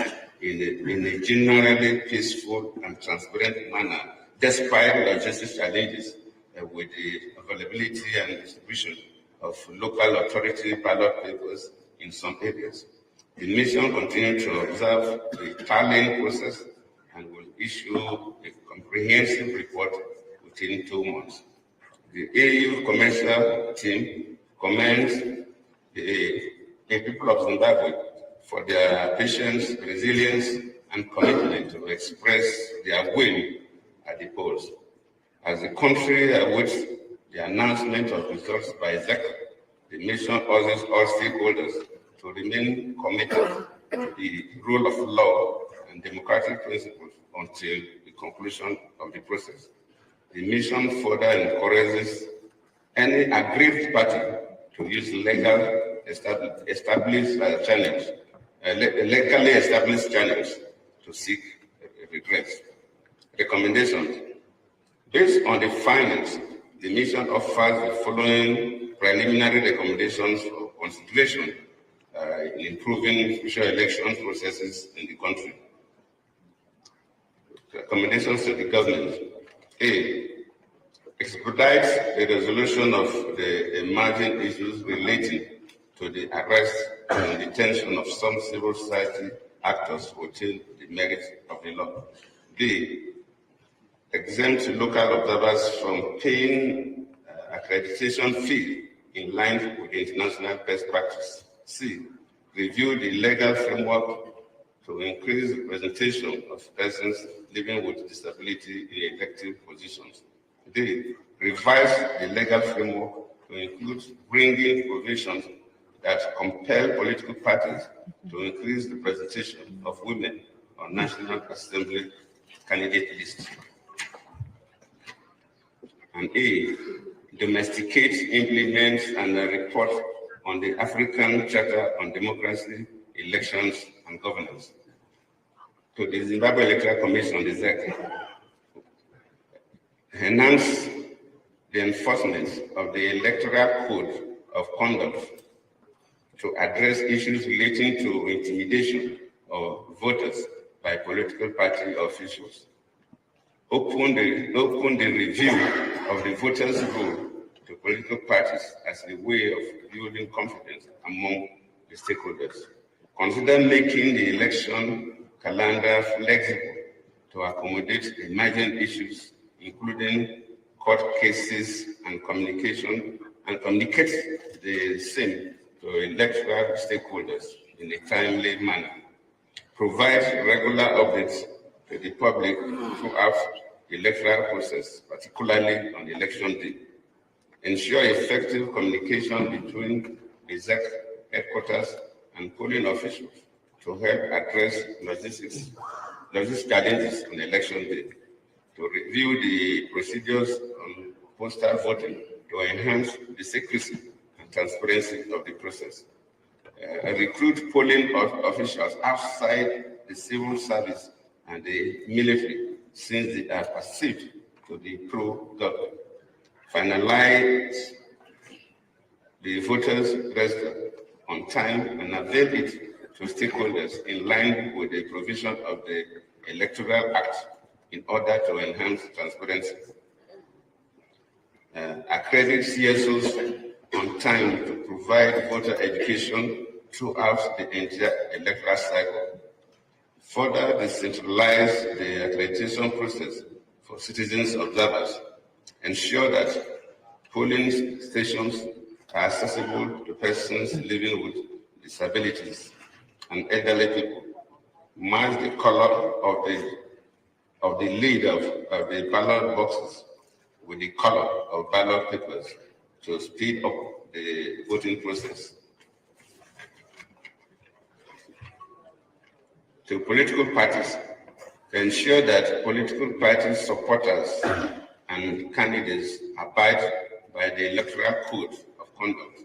in a generally peaceful and transparent manner, despite logistic challenges with the availability and distribution of local authority ballot papers in some areas. The mission continues to observe the tallying process and will issue a comprehensive report within 2 months. The AU COMESA team commends the people of Zimbabwe for their patience, resilience, and commitment to express their will at the polls. As the country awaits the announcement of results by ZEC, the mission urges all stakeholders to remain committed to the rule of law and democratic principles until the conclusion of the process. The mission further encourages any aggrieved party to use legally established channels to seek redress. Recommendations. Based on the findings, the mission offers the following preliminary recommendations for consideration in improving future election processes in the country. Recommendations to the government. A. Expedite the resolution of the emerging issues relating to the arrest and detention of some civil society actors within the merits of the law. B. Exempt local observers from paying accreditation fee in line with the international best practice. C. Review the legal framework to increase representation of persons living with disability in elective positions. D. Revise the legal framework to include bringing provisions that compel political parties to increase the representation of women on National Assembly candidate lists. And A. Domesticate, implement, and report on the African Charter on Democracy, Elections, and Governance to the Zimbabwe Electoral Commission, the ZEC. Enhance the enforcement of the Electoral Code of Conduct to address issues relating to intimidation of voters by political party officials. Open the review of the voters' role to political parties as a way of building confidence among the stakeholders. Consider making the election calendar flexible to accommodate emergent issues, including court cases and communication, and communicate the same to electoral stakeholders in a timely manner. Provide regular updates to the public throughout the electoral process, particularly on election day. Ensure effective communication between the ZEC headquarters and polling officials to help address logistics challenges on election day. To review the procedures on postal voting to enhance the secrecy and transparency of the process. Recruit polling officials outside the civil service and the military, since they are perceived to be pro-government. Finalize the voters' register on time and avail it to stakeholders in line with the provision of the Electoral Act in order to enhance transparency. Accredit CSOs on time to provide voter education throughout the entire electoral cycle. Further decentralize the accreditation process for citizens observers. Ensure that polling stations are accessible to persons living with disabilities and elderly people. Match the color of the lid of the ballot boxes with the color of ballot papers to speed up the voting process. To political parties, to ensure that political party supporters and candidates abide by the Electoral Code of Conduct,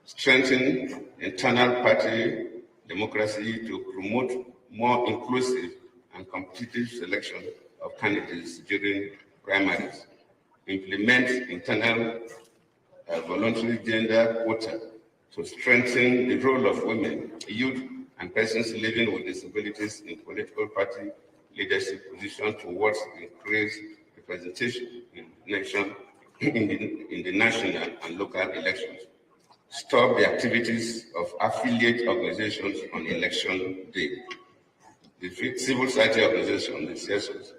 strengthen internal party democracy to promote more inclusive and competitive selection of candidates during primaries, implement internal voluntary gender quota to strengthen the role of women, youth, and persons living with disabilities in political party leadership positions towards increased representation in the national and local elections. stop the activities of affiliate organizations on election day. The civil society organization, the CSOs,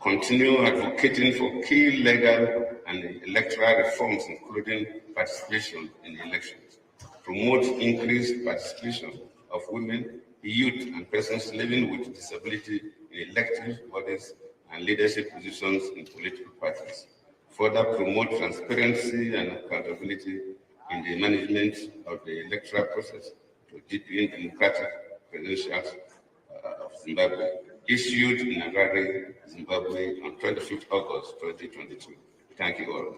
continue advocating for key legal and electoral reforms, including participation in elections, promote increased participation of women, youth, and persons living with disability in elective bodies and leadership positions in political parties, further promote transparency and accountability in the management of the electoral process to deepen democratic credentials of Zimbabwe, issued in Harare, Zimbabwe on 25th August 2022. Thank you all.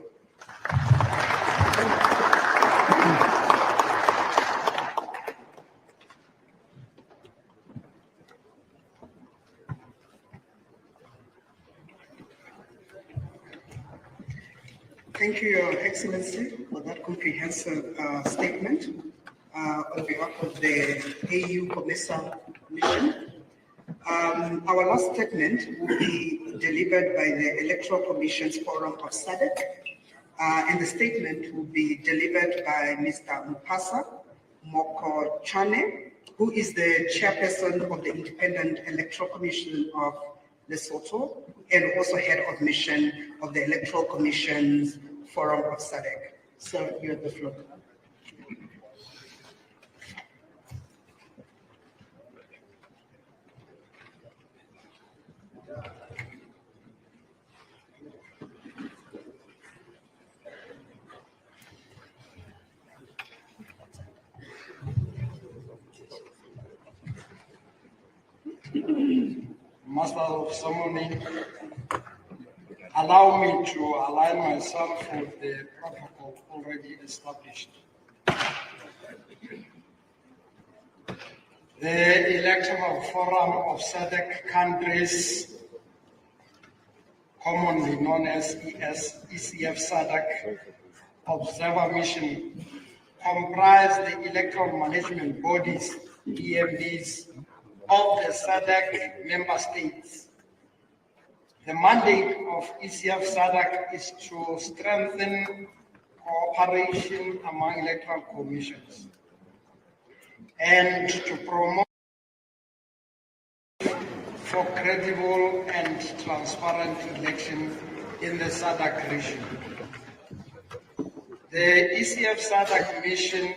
Thank you, Your Excellency, for that comprehensive statement on behalf of the AU COMESA mission. Our last statement will be delivered by the Electoral Commission's Forum of SADC, and the statement will be delivered by Mr. Mpasa Mokochane, who is the chairperson of the Independent Electoral Commission of Lesotho and also head of mission of the Electoral Commission's Forum of SADC. So you have the floor. Master of Ceremony, allow me to align myself with the protocol already established. The Electoral Forum of SADC countries, commonly known as ECF-SADC Observer Mission, comprise the electoral management bodies, EMBs, of the SADC member states. The mandate of ECF-SADC is to strengthen cooperation among electoral commissions and to promote for credible and transparent election in the SADC region. The ECF-SADC mission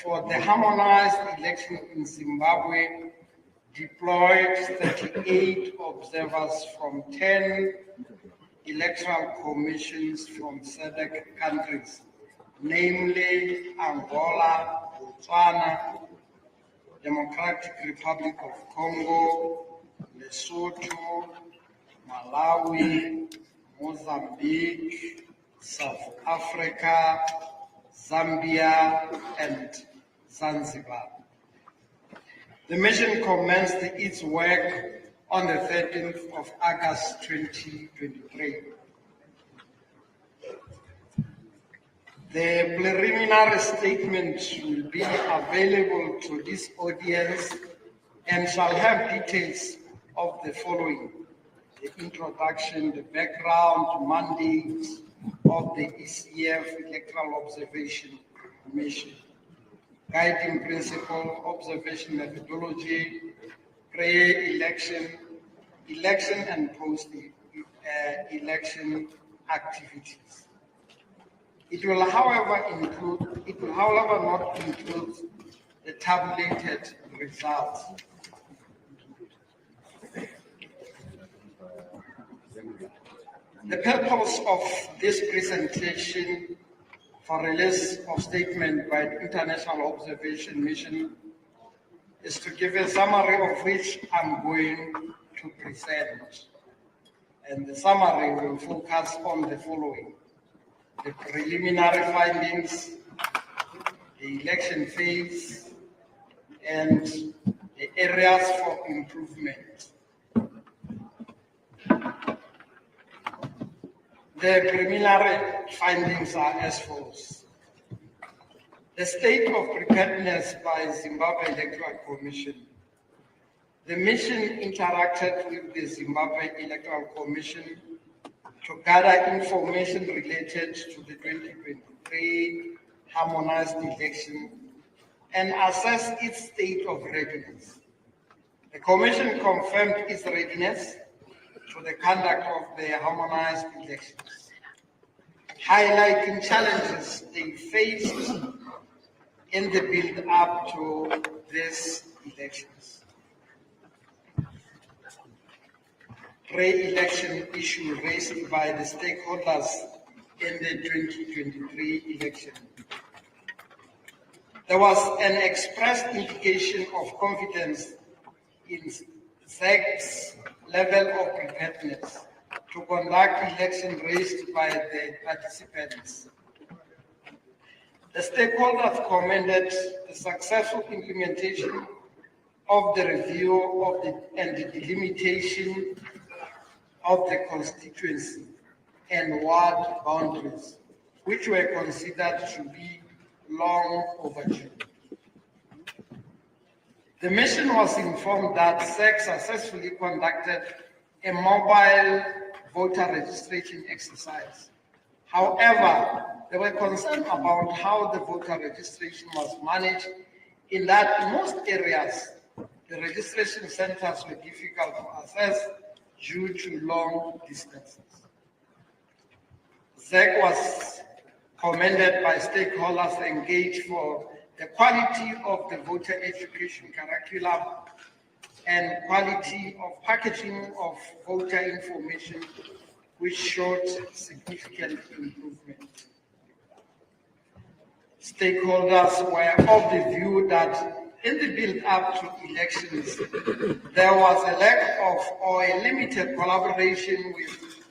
for the harmonized election in Zimbabwe deployed 38 observers from 10 electoral commissions from SADC countries, namely Angola, Botswana, Democratic Republic of Congo, Lesotho, Malawi, Mozambique, South Africa, Zambia, and Zanzibar. The mission commenced its work on the 13th of August 2023. The preliminary statement will be available to this audience and shall have details of the following: the introduction, the background, mandate of the ECF Electoral Observation Mission, guiding principle, observation methodology, pre-election, election and post-election activities. It will, however, not include the tabulated results. The purpose of this presentation for release of statement by the International Observation Mission is to give a summary of which I'm going to present. And the summary will focus on the following: the preliminary findings, the election phase, and the areas for improvement. The preliminary findings are as follows. The state of preparedness by Zimbabwe Electoral Commission. The mission interacted with the Zimbabwe Electoral Commission to gather information related to the 2023 harmonized election and assess its state of readiness. The Commission confirmed its readiness to the conduct of the harmonized elections, highlighting challenges they faced in the build-up to these elections. Pre-election issue raised by the stakeholders in the 2023 election. There was an expressed indication of confidence in SADC's level of preparedness to conduct election raised by the participants. The stakeholders commended the successful implementation of the review of and the delimitation of the constituency and ward boundaries, which were considered to be long overdue. The mission was informed that SEC successfully conducted a mobile voter registration exercise. However, there were concerns about how the voter registration was managed, in that in most areas, the registration centers were difficult to access due to long distances. SEC was commended by stakeholders engaged for the quality of the voter education curriculum and quality of packaging of voter information, which showed significant improvement. Stakeholders were of the view that in the build-up to elections, there was a lack of or a limited collaboration with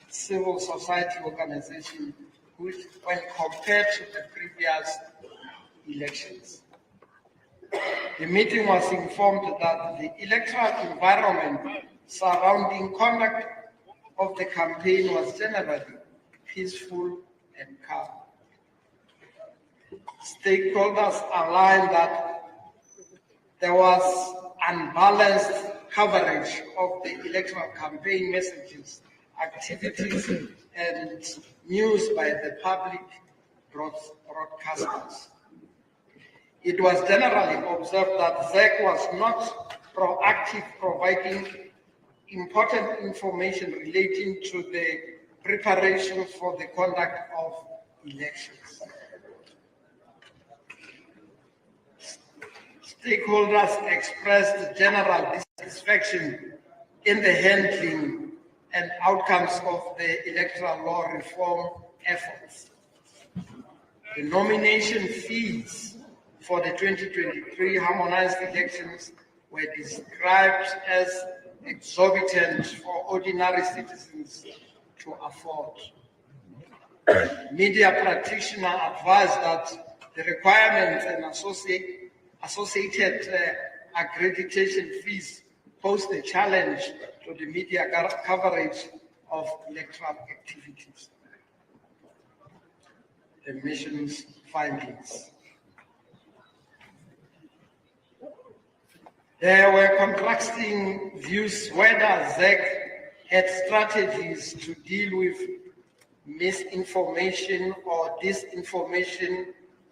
civil society organizations, which, when compared to the previous elections. The meeting was informed that the electoral environment surrounding conduct of the campaign was generally peaceful and calm. Stakeholders aligned that there was unbalanced coverage of the electoral campaign messages, activities, and news by the public broadcasters. It was generally observed that SEC was not proactive, providing important information relating to the preparation for the conduct of elections. Stakeholders expressed general dissatisfaction in the handling and outcomes of the electoral law reform efforts. The nomination fees for the 2023 harmonized elections were described as exorbitant for ordinary citizens to afford. Media practitioners advised that the requirements and associated accreditation fees pose a challenge to the media coverage of electoral activities. The mission's findings. There were contrasting views whether SEC had strategies to deal with misinformation or disinformation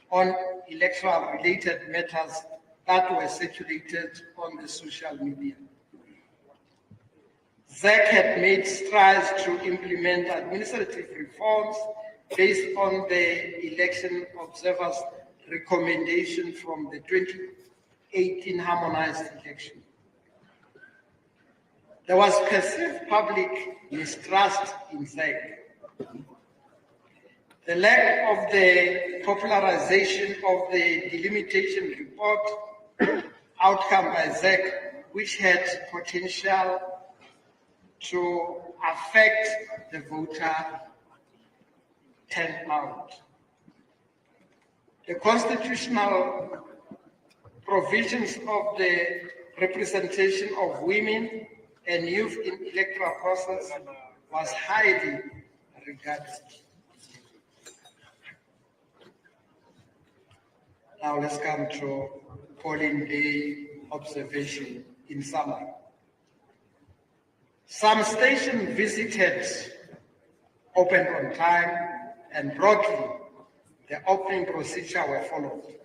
on electoral-related matters that were circulated on the social media. SEC had made strides to implement administrative reforms based on the election observers' recommendation from the 2018 harmonized election. There was perceived public mistrust in SEC. The lack of the popularization of the delimitation report outcome by SEC, which had potential to affect the voter turnout. The constitutional provisions of the representation of women and youth in electoral process was highly regarded. Now let's come to polling day observation in summary. Some stations visited opened on time, and broadly, the opening procedure were followed,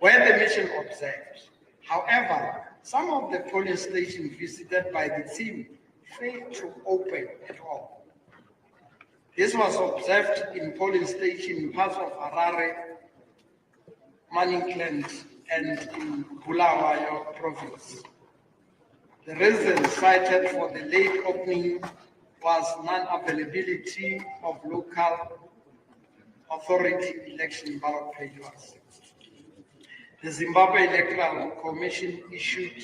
where the mission observed. However, some of the polling stations visited by the team failed to open at all. This was observed in polling stations in parts of Harare, Manicaland, and in Bulawayo province. The reason cited for the late opening was non-availability of local authority election ballot papers. The Zimbabwe Electoral Commission issued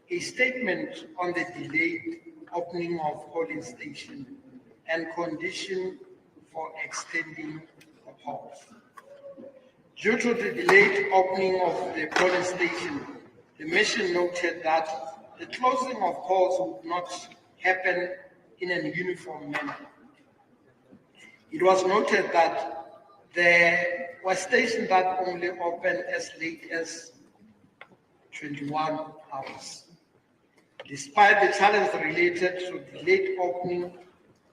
a statement on the delayed opening of polling stations and condition for extending the polls. Due to the delayed opening of the polling station, the mission noted that the closing of polls would not happen in a uniform manner. It was noted that there were stations that only opened as late as 21 hours. Despite the challenge related to the late opening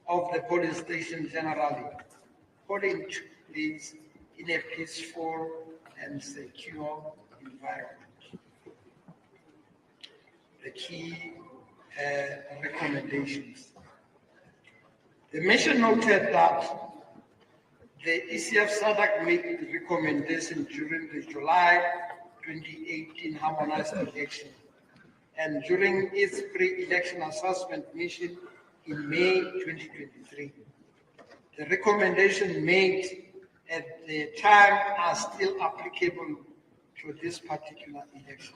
of the polling station generally, polling took place in a peaceful and secure environment. The key recommendations. The mission noted that the ECF-SADC made the recommendation during the July 2018 harmonized election and during its pre-election assessment mission in May 2023. The recommendation made at the time are still applicable to this particular election.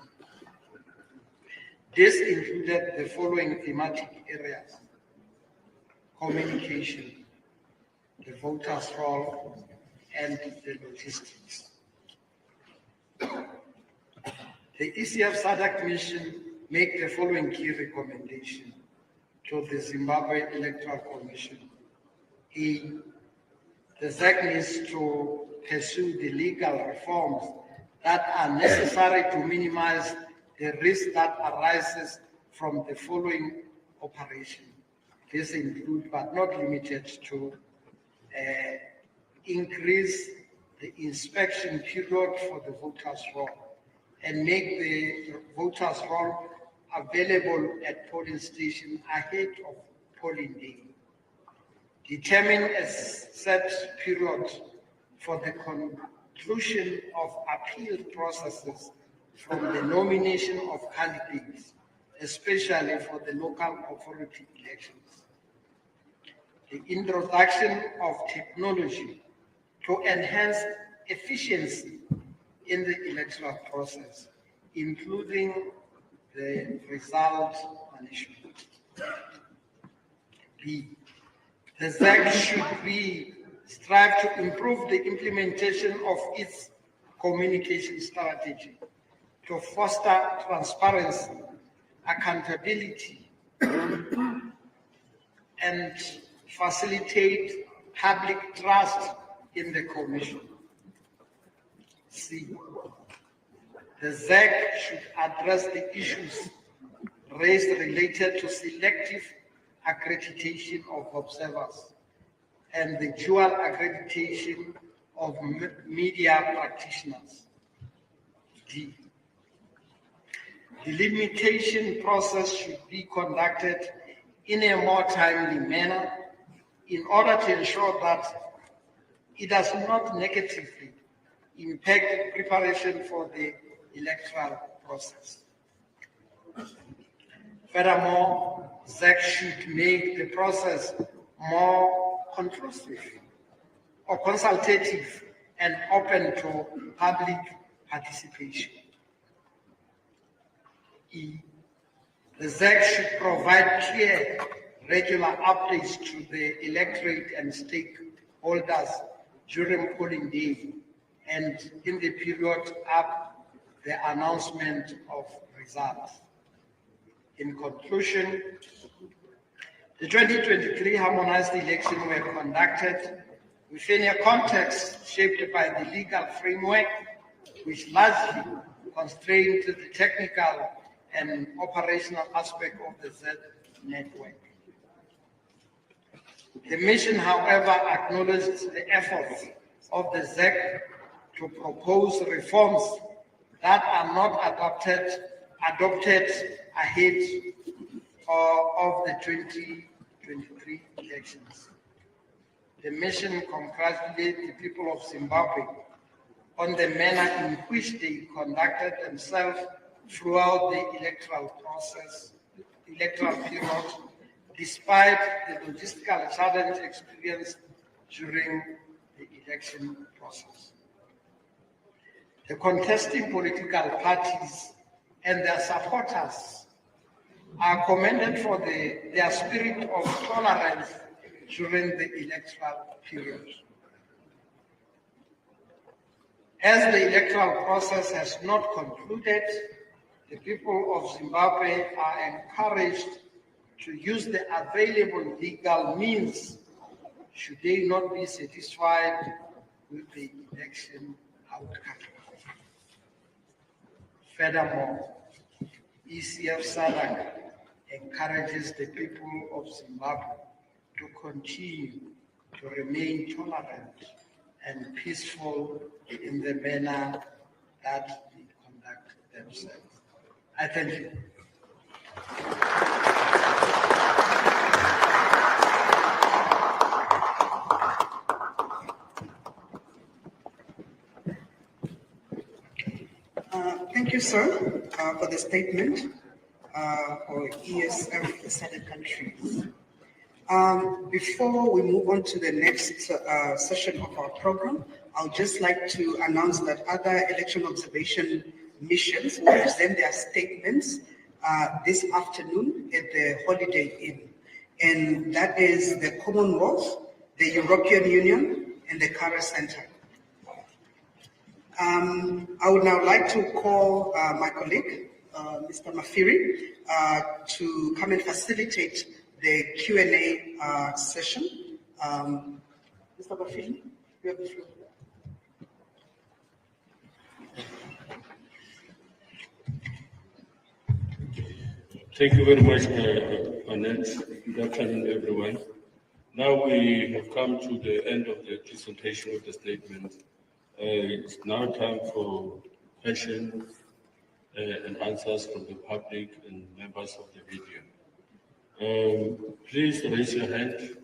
This included the following thematic areas: communication, the voters' role, and the logistics. The ECF-SADC mission make the following key recommendation to the Zimbabwe Electoral Commission. The ZEC needs to pursue the legal reforms that are necessary to minimize the risk that arises from the following operation. This includes, but not limited to, increase the inspection period for the voters' roll and make the voters' roll available at polling stations ahead of polling day. Determine a set period for the conclusion of appeal processes from the nomination of candidates, especially for the local authority elections. The introduction of technology to enhance efficiency in the electoral process, including the result management. The ZEC should strive to improve the implementation of its communication strategy to foster transparency, accountability, and facilitate public trust in the Commission. C. The ZEC should address the issues raised related to selective accreditation of observers and the dual accreditation of media practitioners. D. The limitation process should be conducted in a more timely manner in order to ensure that it does not negatively impact preparation for the electoral process. Furthermore, ZEC should make the process more conclusive or consultative and open to public participation. E. The ZEC should provide clear, regular updates to the electorate and stakeholders during polling day and in the period up the announcement of results. In conclusion, the 2023 harmonized elections were conducted within a context shaped by the legal framework, which largely constrained the technical and operational aspect of the Z network. The mission, however, acknowledged the efforts of the ZEC to propose reforms that are not adopted ahead of the 2023 elections. The mission congratulates the people of Zimbabwe on the manner in which they conducted themselves throughout the electoral period, despite the logistical challenge experienced during the election process. The contesting political parties and their supporters are commended for their spirit of tolerance during the electoral period. As the electoral process has not concluded, the people of Zimbabwe are encouraged to use the available legal means should they not be satisfied with the election outcome. Furthermore, ECF-SADC encourages the people of Zimbabwe to continue to remain tolerant and peaceful in the manner that they conduct themselves. I thank you. Thank you, sir, for the statement for ESF-SADC countries. Before we move on to the next session of our program, I would just like to announce that other election observation missions will present their statements this afternoon at the Holiday Inn. And that is the Commonwealth, the European Union, and the Kara Center. I would now like to call my colleague, Mr. Mafiri, to come and facilitate the Q&A session. Mr. Mafiri, you have the floor. Thank you very much, Annette. Good afternoon, everyone. Now we have come to the end of the presentation of the statement. It's now time for questions and answers from the public and members of the media. Please raise your hand.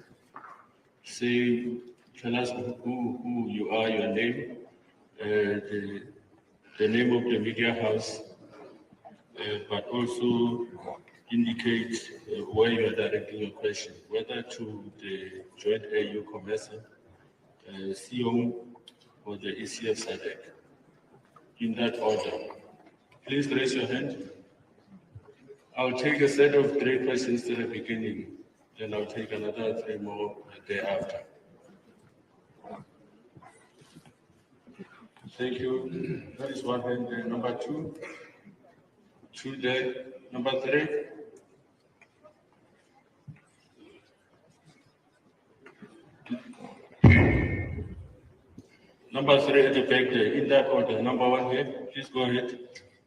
Tell us who you are, your name, the name of the media house, but also indicate where you are directing your question, whether to the joint AU COMESA, SEOM, or the ECF-SADC. In that order. Please raise your hand. I'll take a set of 3 questions to the beginning, then I'll take another 3 more thereafter. Thank you. That is one hand there. Number 2. 2 there. Number 3. Number 3 at the back there, in that order. Number 1 here, please go ahead.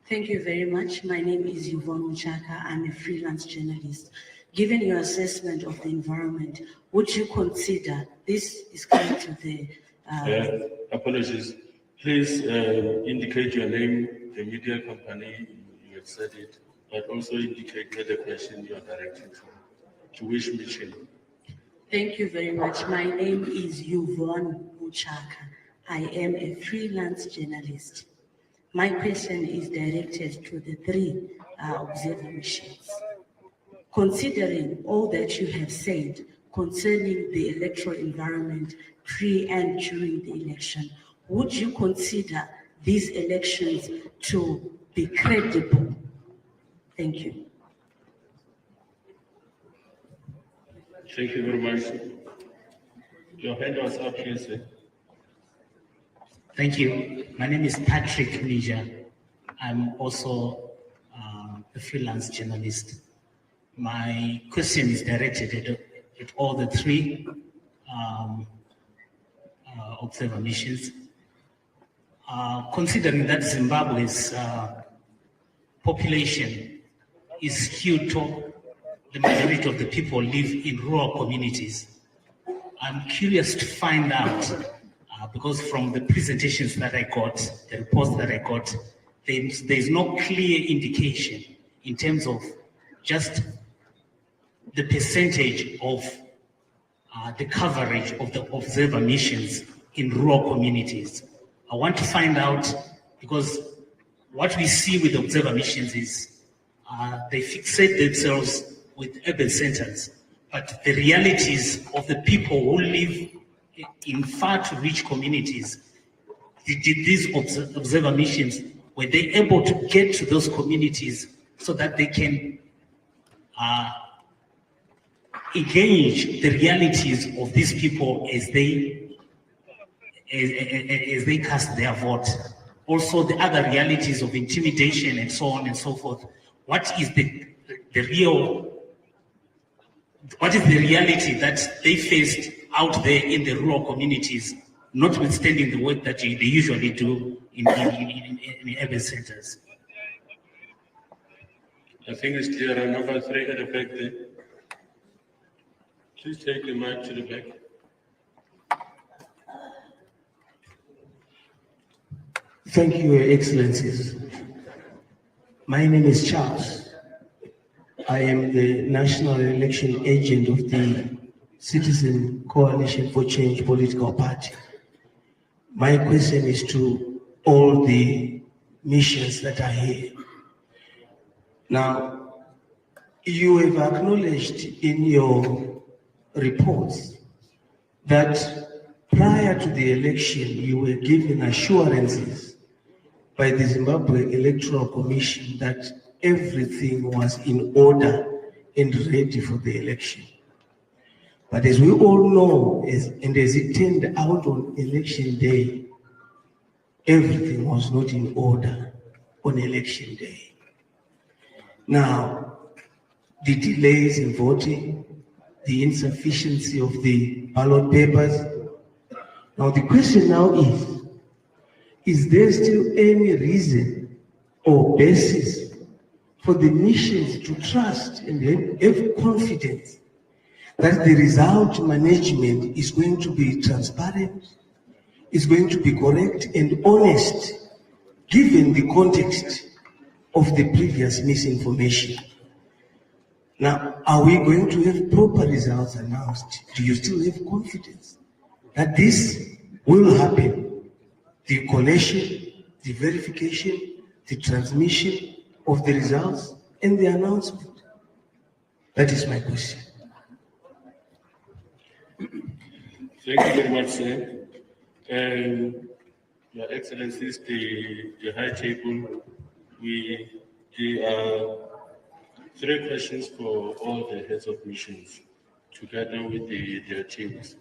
Thank you very much. My name is Yvonne Uchaka. I'm a freelance journalist. Given your assessment of the environment, would you consider, this is coming to the... Apologies. Please indicate your name, the media company, you have said it, but also indicate where the question you are directing to which mission. Thank you very much. My name is Yvonne Uchaka. I am a freelance journalist. My question is directed to the 3 observer missions. Considering all that you have said concerning the electoral environment pre and during the election, would you consider these elections to be credible? Thank you. Thank you very much. Your hand was up here, sir. Thank you. My name is Patrick Nija. I'm also a freelance journalist. My question is directed at all the 3 observer missions. Considering that Zimbabwe's population is skewed to the majority of the people live in rural communities, I'm curious to find out because from the presentations that I got, the reports that I got, there's no clear indication in terms of just the percentage of the coverage of the observer missions in rural communities. I want to find out, because what we see with observer missions is they fixate themselves with urban centers, but the realities of the people who live in far to reach communities, these observer missions, were they able to get to those communities so that they can engage the realities of these people as they cast their vote. Also the other realities of intimidation and so on and so forth. What is the reality that they faced out there in the rural communities, notwithstanding the work that they usually do in urban centers? I think it's clear. Number 3 at the back there. Please take the mic to the back. Thank you, Your Excellencies. My name is Charles. I am the National Election Agent of the Citizen Coalition for Change political party. My question is to all the missions that are here. Now, you have acknowledged in your reports that prior to the election, you were given assurances by the Zimbabwe Electoral Commission that everything was in order and ready for the election. But as we all know, and as it turned out on election day, everything was not in order on election day. Now, the delays in voting, the insufficiency of the ballot papers. Now, the question now is there still any reason or basis for the missions to trust and have confidence that the result management is going to be transparent, is going to be correct and honest, given the context of the previous misinformation? Now, are we going to have proper results announced? Do you still have confidence that this will happen? The collation, the verification, the transmission of the results, and the announcement? That is my question. Thank you very much, sir. Your Excellencies, the high table, there are 3 questions for all the heads of missions, together with their teams.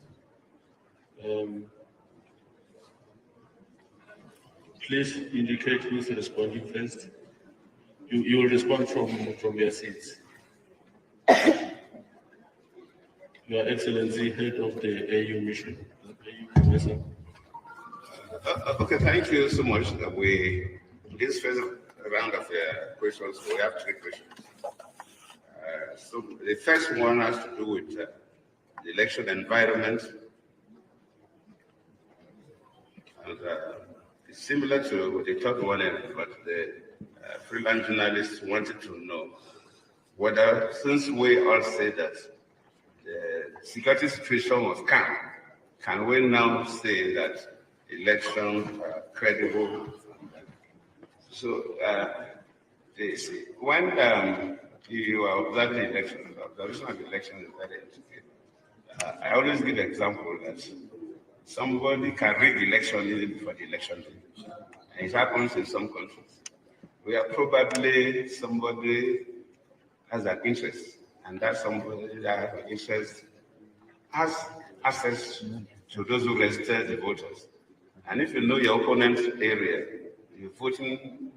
Please indicate who's responding first. You will respond from your seats. Your Excellency, head of the AU mission. AU COMESA. Okay, thank you so much. This first round of questions, we have 3 questions. So the first one has to do with the election environment. And it's similar to the third one, but the freelance journalists wanted to know whether, since we all say that the security situation was calm, can we now say that elections are credible? So when you observe the election, the observation of the election is very important. I always give the example that somebody can read the election even before the election day. And it happens in some countries where probably somebody has an interest, and that somebody that has an interest has access to those who register the voters. And if you know your opponent's area, you're voting.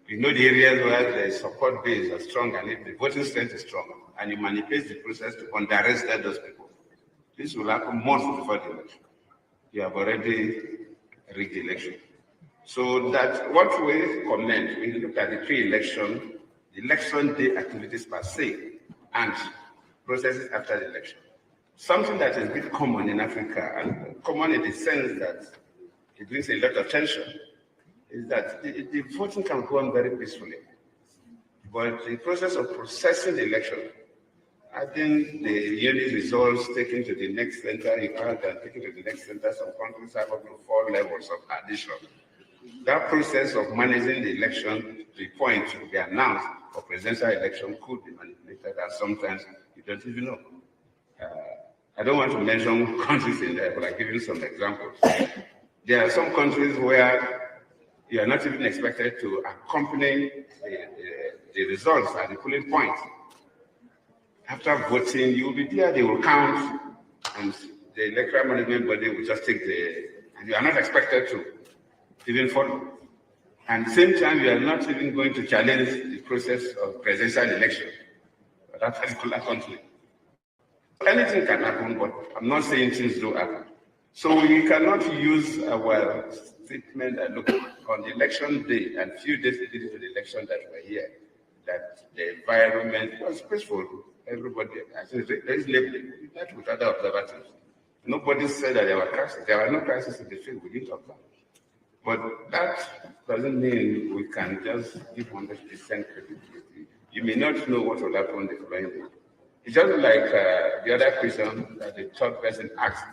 You know the areas where the support base are strong and if the voting strength is strong, and you manipulate the process to under-register those people. This will happen months before the election. You have already rigged the election. So that what we comment, when you look at the pre-election, the election day activities per se, and processes after the election. something that is a bit common in Africa, and common in the sense that it brings a lot of tension, is that the voting can go on very peacefully. But the process of processing the election, I think the yearly results taken to the next center, you can't taken to the next center, some countries have up to 4 levels of addition. That process of managing the election to the point to be announced for presidential election could be manipulated, and sometimes you don't even know. I don't want to mention countries in there, but I'll give you some examples. There are some countries where you are not even expected to accompany the results at the polling point. After voting, you will be there, they will count, and the electoral management body will just take and you are not expected to even follow. And at the same time, you are not even going to challenge the process of presidential election for that particular country. Anything can happen, but I'm not saying things do happen. So we cannot use our statement that look on the election day and few days leading to the election that we're here, that the environment was peaceful. Everybody, there is labeling. We met with other observers. Nobody said that there were crises. There were no crises in the field. We didn't observe. But that doesn't mean we can just give 100% credibility. You may not know what will happen the following day. It's just like the other question that the third person asked,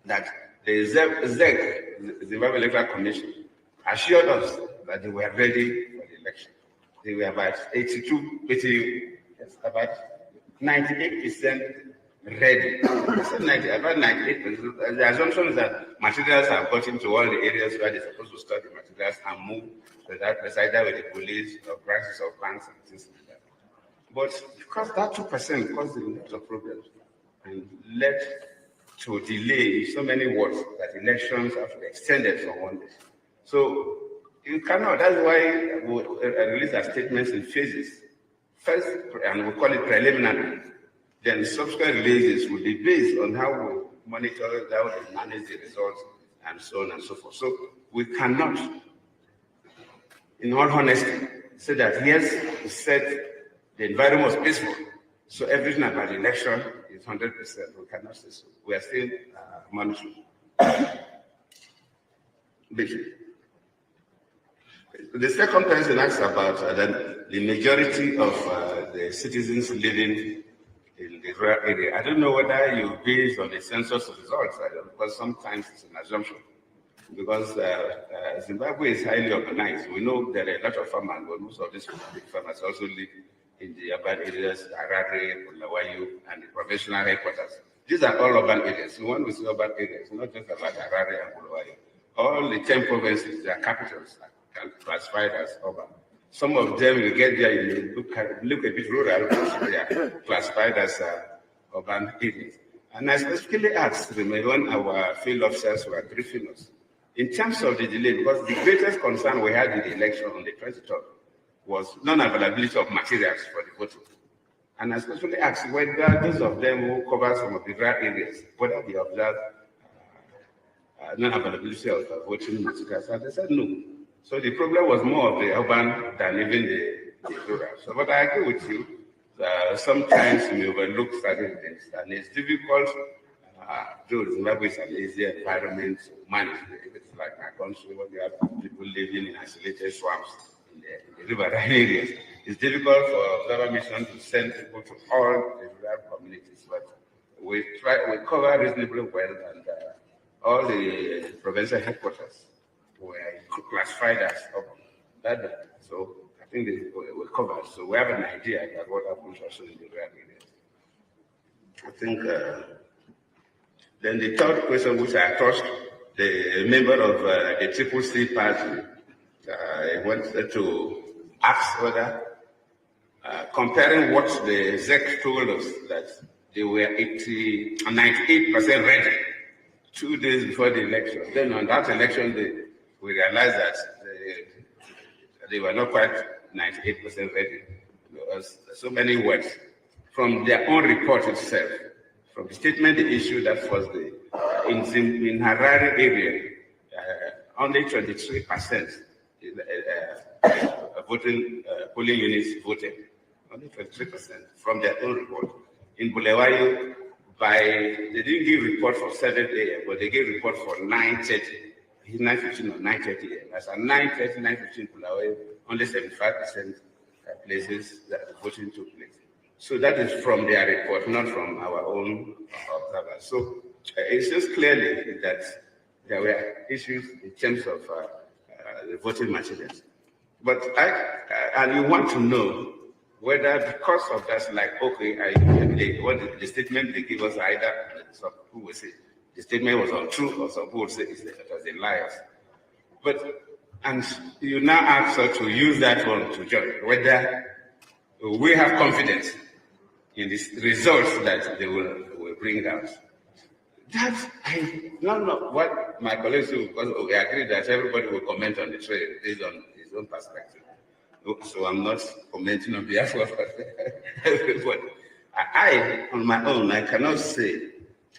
that the ZEC, Zimbabwe Electoral Commission, assured us that they were ready for the election. They were about about 98% ready. About 98%. The assumption is that materials have gotten to all the areas where they're supposed to store the materials and move to that place, either with the police or branches of banks and things like that. But because that 2% caused a lot of problems and led to delay in so many words that elections have to be extended for 1 day. So you cannot, that's why we release our statements in phases. First, and we call it preliminary. Then subsequent releases will be based on how we monitor, how we manage the results, and so on and so forth. So we cannot, in all honesty, say that yes, we said the environment was peaceful, so everything about the election is 100%. We cannot say so. We are still monitoring. Basically. The second person asks about the majority of the citizens living in the rural area. I don't know whether you base on the census results, because sometimes it's an assumption. Because Zimbabwe is highly organized. We know there are a lot of farmers, but most of these farmers also live in the urban areas, Harare, Bulawayo, and the provincial headquarters. These are all urban areas. So when we say urban areas, it's not just about Harare and Bulawayo. All the 10 provinces, their capitals are classified as urban. Some of them, you get there, you look a bit rural, but they are classified as urban areas. And I specifically asked them when our field officers were briefing us, in terms of the delay, because the greatest concern we had in the election on the 23rd was non-availability of materials for the voting. And I especially asked whether those of them who cover some of the rural areas, whether they observed non-availability of voting materials, and they said no. So the problem was more of the urban than even the rural. So, but I agree with you. Sometimes we overlook certain things, and it's difficult. Though Zimbabwe is an easier environment to manage. It's like my country where you have people living in isolated swamps in the riverine areas. It's difficult for observer mission to send people to all the rural communities, but we cover reasonably well, and all the provincial headquarters were classified as urban. So I think we're covered. So we have an idea about what happens also in the rural areas. I think then the third question, which I trust the member of the CCC party wanted to ask whether, comparing what the ZEC told us, that they were 98% ready 2 days before the election. Then on that election day, we realized that they were not quite 98% ready. There was so many words from their own report itself. From the statement they issued that first day, in Harare area, only 23% polling units voted. Only 23% from their own report. In Bulawayo, they didn't give report for 7 a.m., but they gave report for 9:30. 9:15 or 9:30 a.m. As at 9:30, 9:15, only 75% places that the voting took place. So that is from their report, not from our own observers. So it shows clearly that there were issues in terms of the voting materials. But and you want to know whether because of that, like, okay, the statement they give us either, some people will say the statement was untrue, or some people will say it was a lie. And you now ask us to use that one to judge whether we have confidence in the results that they will bring out. That I don't know what my colleagues do, because we agree that everybody will comment on the trade based on his own perspective. So I'm not commenting on behalf of everybody. I, on my own, I cannot say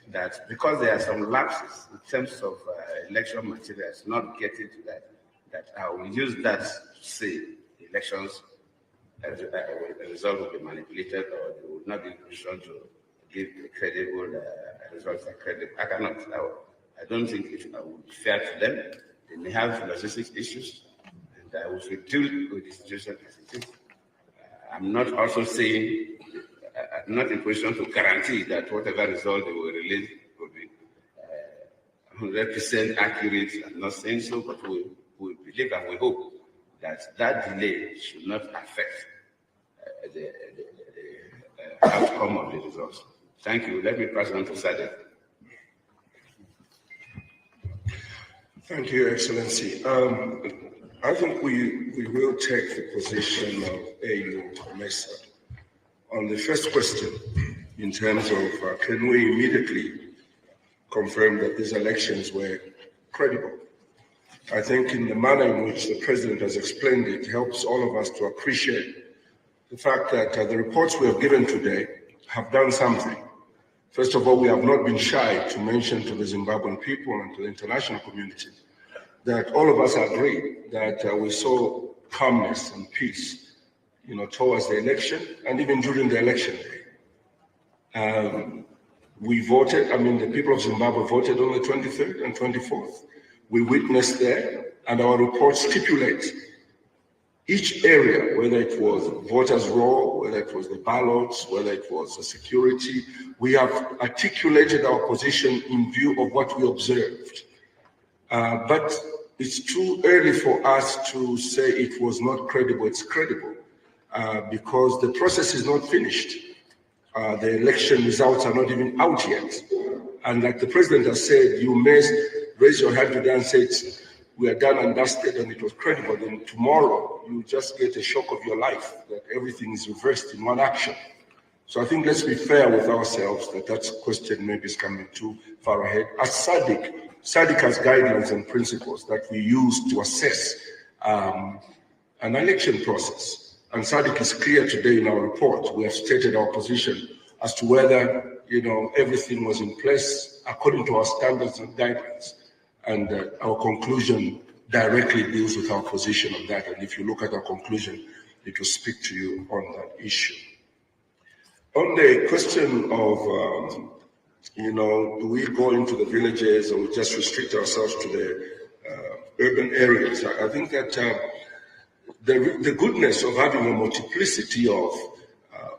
that because there are some lapses in terms of election materials, not getting to that I will use that to say elections the result will be manipulated, or they will not be in position to give credible results. I cannot. I don't think it would be fair to them. They may have logistics issues, and we should deal with the situation as it is. I'm not also saying, I'm not in position to guarantee that whatever result they will release will be 100% accurate. I'm not saying so, but we believe and we hope that delay should not affect the outcome of the results. Thank you. Let me pass on to SADC. Thank you, Excellency. I think we will take the position of AUEOM COMESA on the first question in terms of can we immediately confirm that these elections were credible. I think in the manner in which the President has explained it helps all of us to appreciate the fact that the reports we have given today have done something. First of all, we have not been shy to mention to the Zimbabwean people and to the international community that all of us agree that we saw calmness and peace, towards the election and even during the election day. We voted, the people of Zimbabwe voted on the 23rd and 24th. We witnessed there, and our report stipulates each area, whether it was voters' roll, whether it was the ballots, whether it was the security. We have articulated our position in view of what we observed. But it's too early for us to say it was not credible. It's credible because the process is not finished. The election results are not even out yet. And like the President has said, you may raise your hand today and say, we are done and dusted and it was credible. Then tomorrow, you just get a shock of your life that everything is reversed in one action. So I think let's be fair with ourselves that question maybe is coming too far ahead. As SADC has guidelines and principles that we use to assess an election process. And SADC is clear today in our report. We have stated our position as to whether, everything was in place according to our standards and guidelines. And our conclusion directly deals with our position on that. And if you look at our conclusion, it will speak to you on that issue. On the question of, do we go into the villages or we just restrict ourselves to the urban areas? I think that the goodness of having a multiplicity of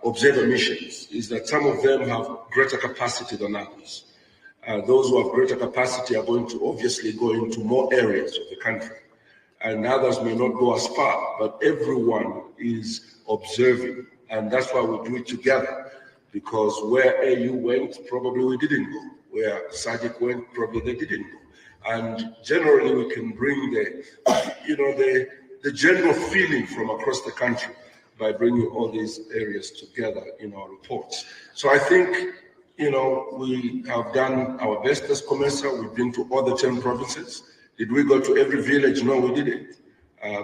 observer missions is that some of them have greater capacity than others. Those who have greater capacity are going to obviously go into more areas of the country, and others may not go as far, but everyone is observing, and that's why we do it together, because where AU went, probably we didn't go. Where SADC went, probably they didn't go. And generally we can bring the general feeling from across the country by bringing all these areas together in our reports. So I think, we have done our best as COMESA. We've been to all the 10 provinces. Did we go to every village? No, we didn't.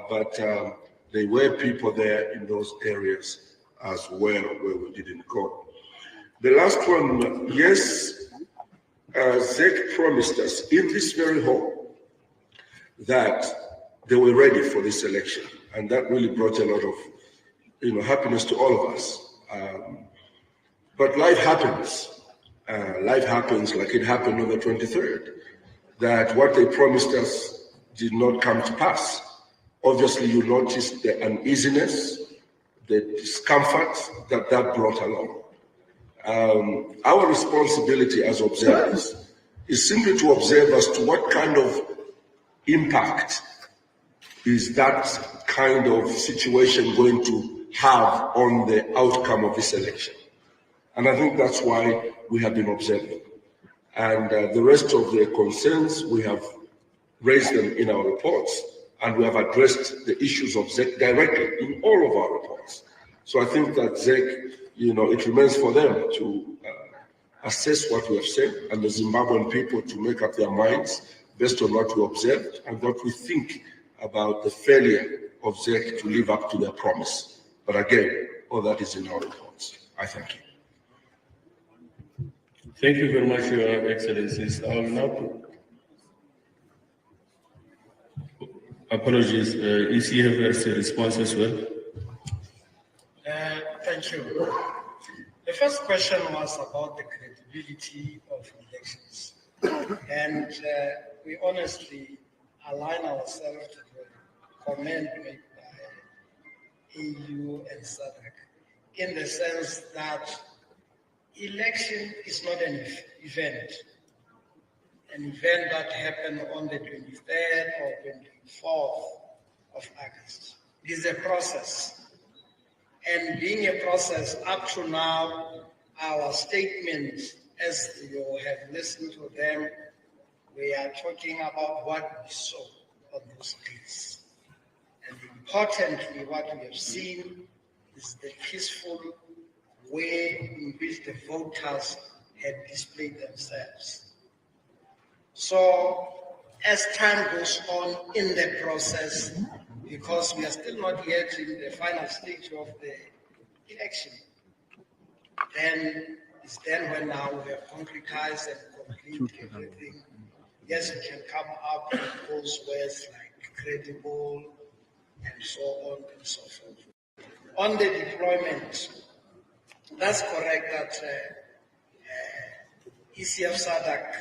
But there were people there in those areas as well where we didn't go. The last one, yes, ZEC promised us in this very hall that they were ready for this election. And that really brought a lot of happiness to all of us. But life happens. life happens like it happened on the 23rd, that what they promised us did not come to pass. Obviously, you noticed the uneasiness, the discomfort that brought along. Our responsibility as observers is simply to observe as to what kind of impact is that kind of situation going to have on the outcome of this election. And I think that's why we have been observing. And the rest of the concerns, we have raised them in our reports, and we have addressed the issues of ZEC directly in all of our reports. So I think that ZEC, it remains for them to assess what we have said, and the Zimbabwean people to make up their minds based on what we observed and what we think about the failure of ZEC to live up to their promise. But again, all that is in our reports. I thank you. Thank you very much, Your Excellencies. I will now. Apologies, ECF has a response as well. Thank you. The first question was about the credibility of elections. And we honestly align ourselves to the comment made by AU and SADC in the sense that election is not an event that happened on the 23rd or 24th of August. It is a process. And being a process, up to now, our statements, as you have listened to them, we are talking about what we saw on those days. And importantly, what we have seen is the peaceful way in which the voters had displayed themselves. So as time goes on in the process, because we are still not yet in the final stage of the election, then it's then when now we have concretized and complete everything. Yes, we can come up with those words like credible and so on and so forth. On the deployment, that's correct that ECF-SADC,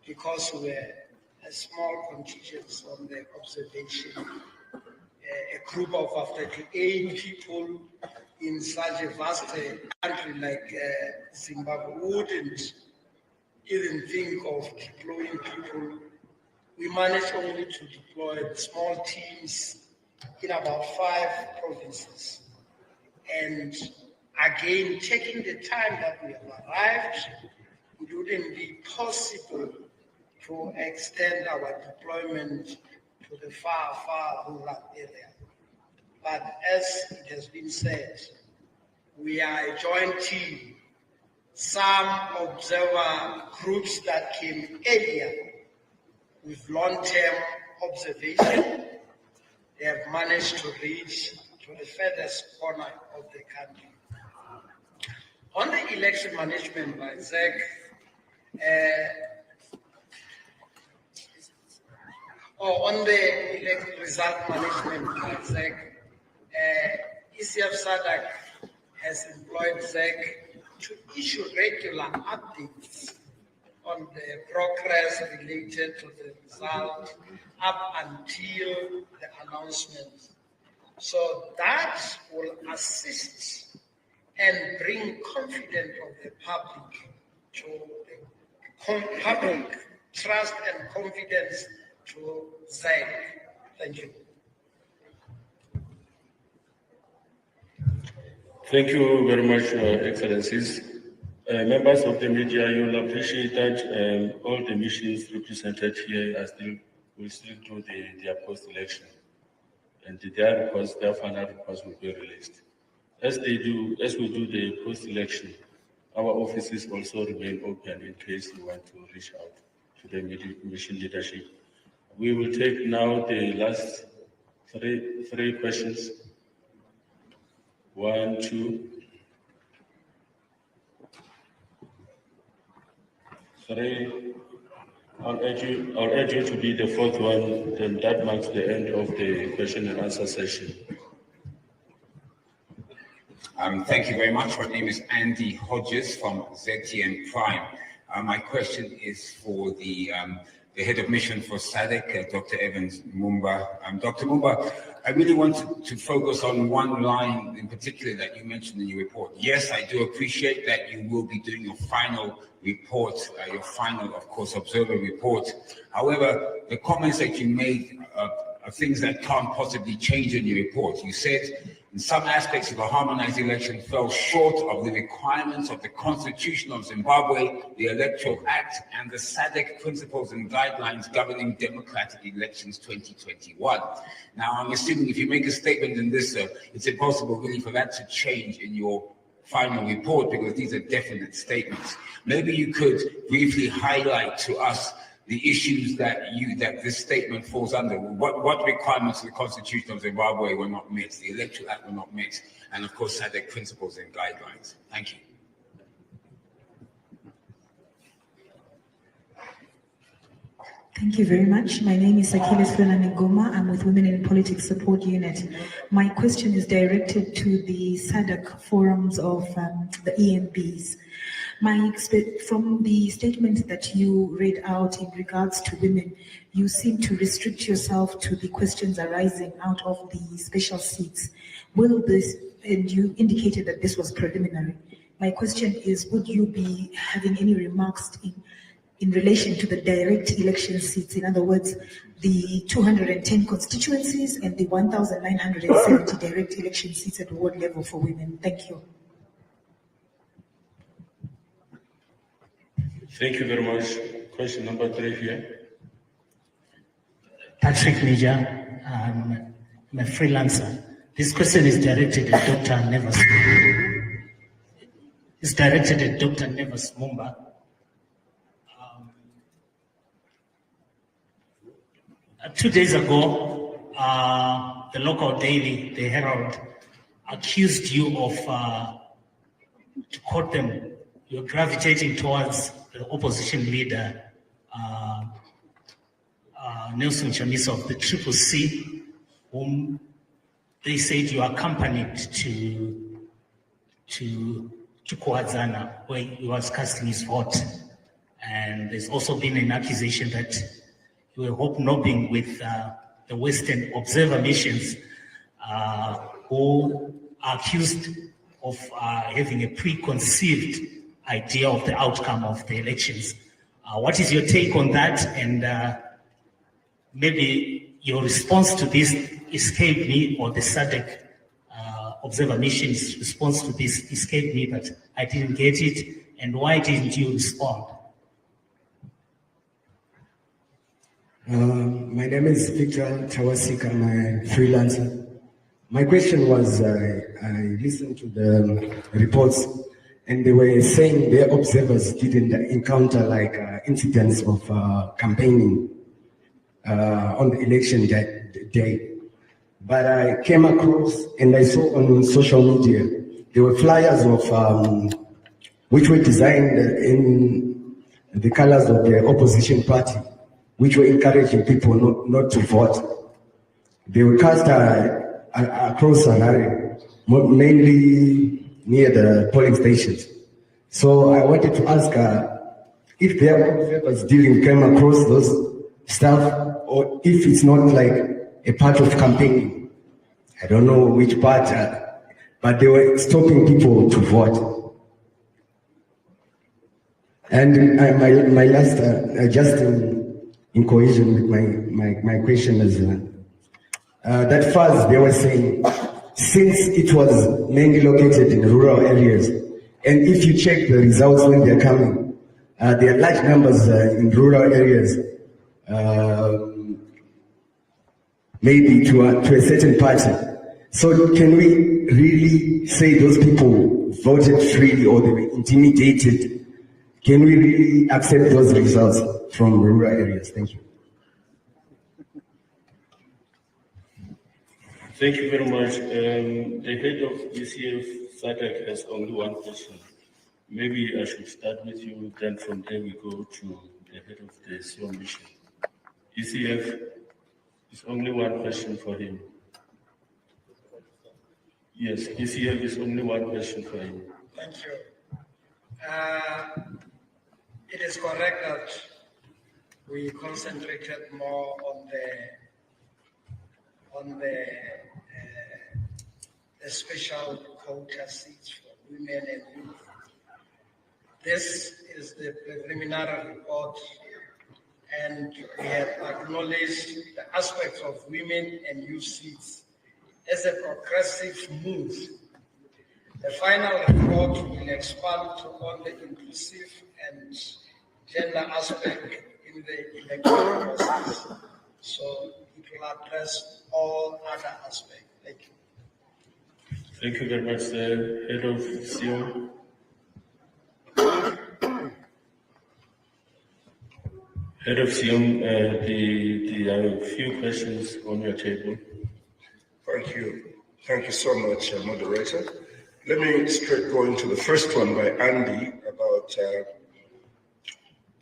because we're a small contingent on the observation, a group of 38 people in such a vast country like Zimbabwe wouldn't even think of deploying people. We managed only to deploy small teams in about 5 provinces. And again, taking the time that we have arrived, it wouldn't be possible to extend our deployment to the far, far rural area. But as it has been said, we are a joint team. Some observer groups that came earlier with long-term observation, they have managed to reach to the furthest corner of the country. On the election management by ZEC, on the result management by ZEC, ECF-SADC has employed ZEC to issue regular updates on the progress related to the result up until the announcement. So that will assist and bring confidence of the public to the public trust and confidence to ZEC. Thank you. Thank you very much, Excellencies. Members of the media, you will appreciate that all the missions represented here will still do their post-election, and their final reports will be released. As we do the post-election, our offices also remain open in case you want to reach out to the mission leadership. We will take now the last three questions. 1, 2, 3. I'll urge you to be the 4th one, and that marks the end of the question and answer session. Thank you very much. My name is Andy Hodges from ZTN Prime. My question is for the head of mission for SADC, Dr. Evans Mumba. Dr. Mumba, I really want to focus on one line in particular that you mentioned in your report. Yes, I do appreciate that you will be doing your final report, your final, of course, observer report. However, the comments that you made are things that can't possibly change in your report. You said in some aspects of a harmonized election fell short of the requirements of the Constitution of Zimbabwe, the Electoral Act, and the SADC principles and guidelines governing democratic elections 2021. Now, I'm assuming if you make a statement in this, it's impossible really for that to change in your final report because these are definite statements. Maybe you could briefly highlight to us the issues that this statement falls under. What requirements of the Constitution of Zimbabwe were not met, the Electoral Act were not met, and of course SADC principles and guidelines. Thank you. Thank you very much. My name is Achilles Ngoma. I'm with Women in Politics Support Unit. My question is directed to the SADC forums of the EMBs. From the statement that you read out in regards to women, you seem to restrict yourself to the questions arising out of the special seats. Will this, and you indicated that this was preliminary. My question is, would you be having any remarks in relation to the direct election seats? In other words, the 210 constituencies and the 1,970 direct election seats at ward level for women. Thank you. Thank you very much. Question number 3 here. Patrick Nija, I'm a freelancer. This question is directed at Dr. Nevers. It's directed at Dr. Nevers Mumba. 2 days ago, the local daily, the Herald, accused you of, to quote them, you're gravitating towards the opposition leader, Nelson Chamisa of the Triple C, whom they said you accompanied to Kwazana, where he was casting his vote. And there's also been an accusation that you were hobnobbing with the Western observer missions who are accused of having a preconceived idea of the outcome of the elections. What is your take on that? And maybe your response to this escaped me, or the SADC observer mission's response to this escaped me, but I didn't get it. And why didn't you respond? My name is Victor Tawasika, I'm a freelancer. My question was, I listened to the reports and they were saying their observers didn't encounter like incidents of campaigning on the election day. But I came across and I saw on social media, there were flyers of which were designed in the colors of the opposition party, which were encouraging people not to vote. They were cast across Harare, mainly near the polling stations. So I wanted to ask if their observers didn't come across those stuff, or if it's not like a part of campaigning. I don't know which part, but they were stopping people to vote. And my last, just in cohesion with my question is that first they were saying, since it was mainly located in rural areas, and if you check the results when they're coming, there are large numbers in rural areas, maybe to a certain party. So can we really say those people voted freely or they were intimidated? Can we really accept those results from rural areas? Thank you. Thank you very much. The head of ECF-SADC has only one question. Maybe I should start with you, then from there we go to the head of the SEOM mission. ECF is only one question for him. Yes, PCF is only one question for you. Thank you. It is correct that we concentrated more on the special quota seats for women and youth. This is the preliminary report, and we have acknowledged the aspects of women and youth seats as a progressive move. The final report will expand on the inclusive and gender aspect in the electoral process. So it will address all other aspects. Thank you. Thank you very much, the head of SEOM. Head of SEOM, there are a few questions on your table. Thank you. Thank you so much, moderator. Let me straight go into the first one by Andy about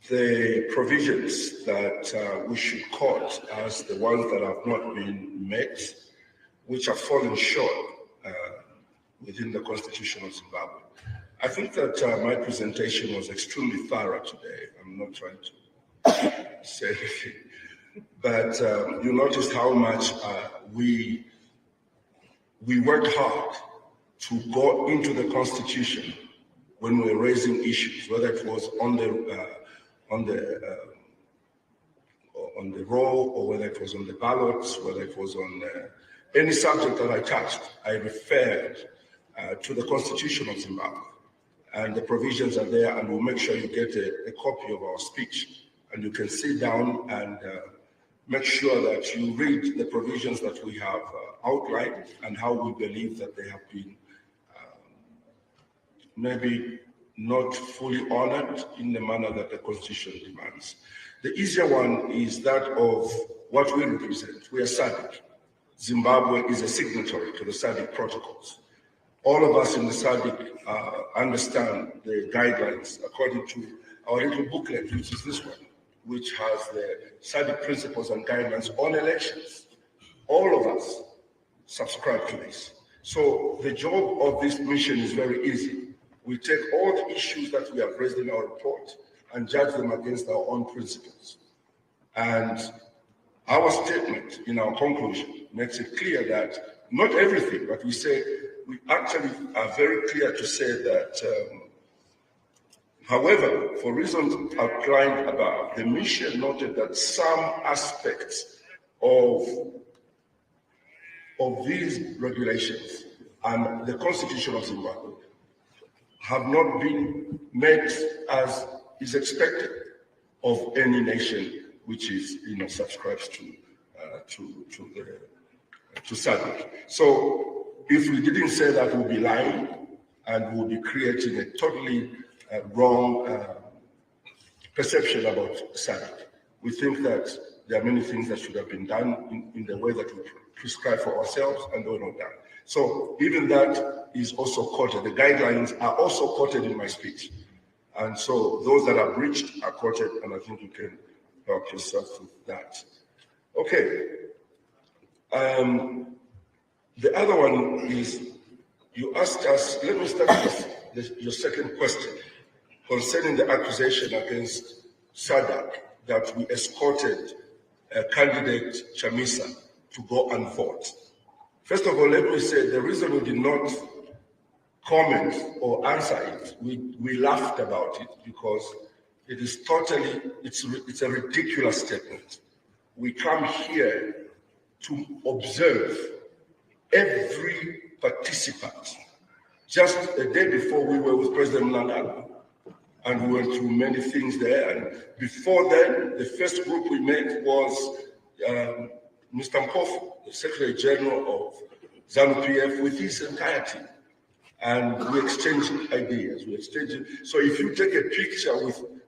the provisions that we should quote as the ones that have not been met, which have fallen short within the Constitution of Zimbabwe. I think that my presentation was extremely thorough today. I'm not trying to say anything, but you noticed how much we worked hard to go into the Constitution when we were raising issues, whether it was on the roll, or whether it was on the ballots, whether it was on any subject that I touched. I referred to the Constitution of Zimbabwe, and the provisions are there, and we'll make sure you get a copy of our speech, and you can sit down and make sure that you read the provisions that we have outlined and how we believe that they have been maybe not fully honored in the manner that the Constitution demands. The easier one is that of what we represent. We are SADC. Zimbabwe is a signatory to the SADC protocols. All of us in the SADC understand the guidelines according to our little booklet, which is this one, which has the SADC principles and guidelines on elections. All of us subscribe to this. So the job of this mission is very easy. We take all the issues that we have raised in our report and judge them against our own principles. And our statement in our conclusion makes it clear that not everything, but we actually are very clear to say that, however, for reasons outlined above, the mission noted that some aspects of these regulations and the Constitution of Zimbabwe have not been met as is expected of any nation which is, subscribes to SADC. So if we didn't say that, we'll be lying and we'll be creating a totally wrong perception about SADC. We think that there are many things that should have been done in the way that we prescribe for ourselves, and they were not done. So even that is also quoted. The guidelines are also quoted in my speech. And so those that are breached are quoted, and I think you can help yourself with that. Okay. The other one is, you asked us, let me start with your second question concerning the accusation against SADC that we escorted candidate Chamisa to go and vote. First of all, let me say the reason we did not comment or answer it, we laughed about it because it is totally, it's a ridiculous statement. We come here to observe every participant. Just a day before, we were with President Mnangagwa, and we went through many things there. And before then, the first group we met was Mr. Mpofu, the Secretary General of ZANU-PF, with his entire team. And we exchanged ideas. So if you take a picture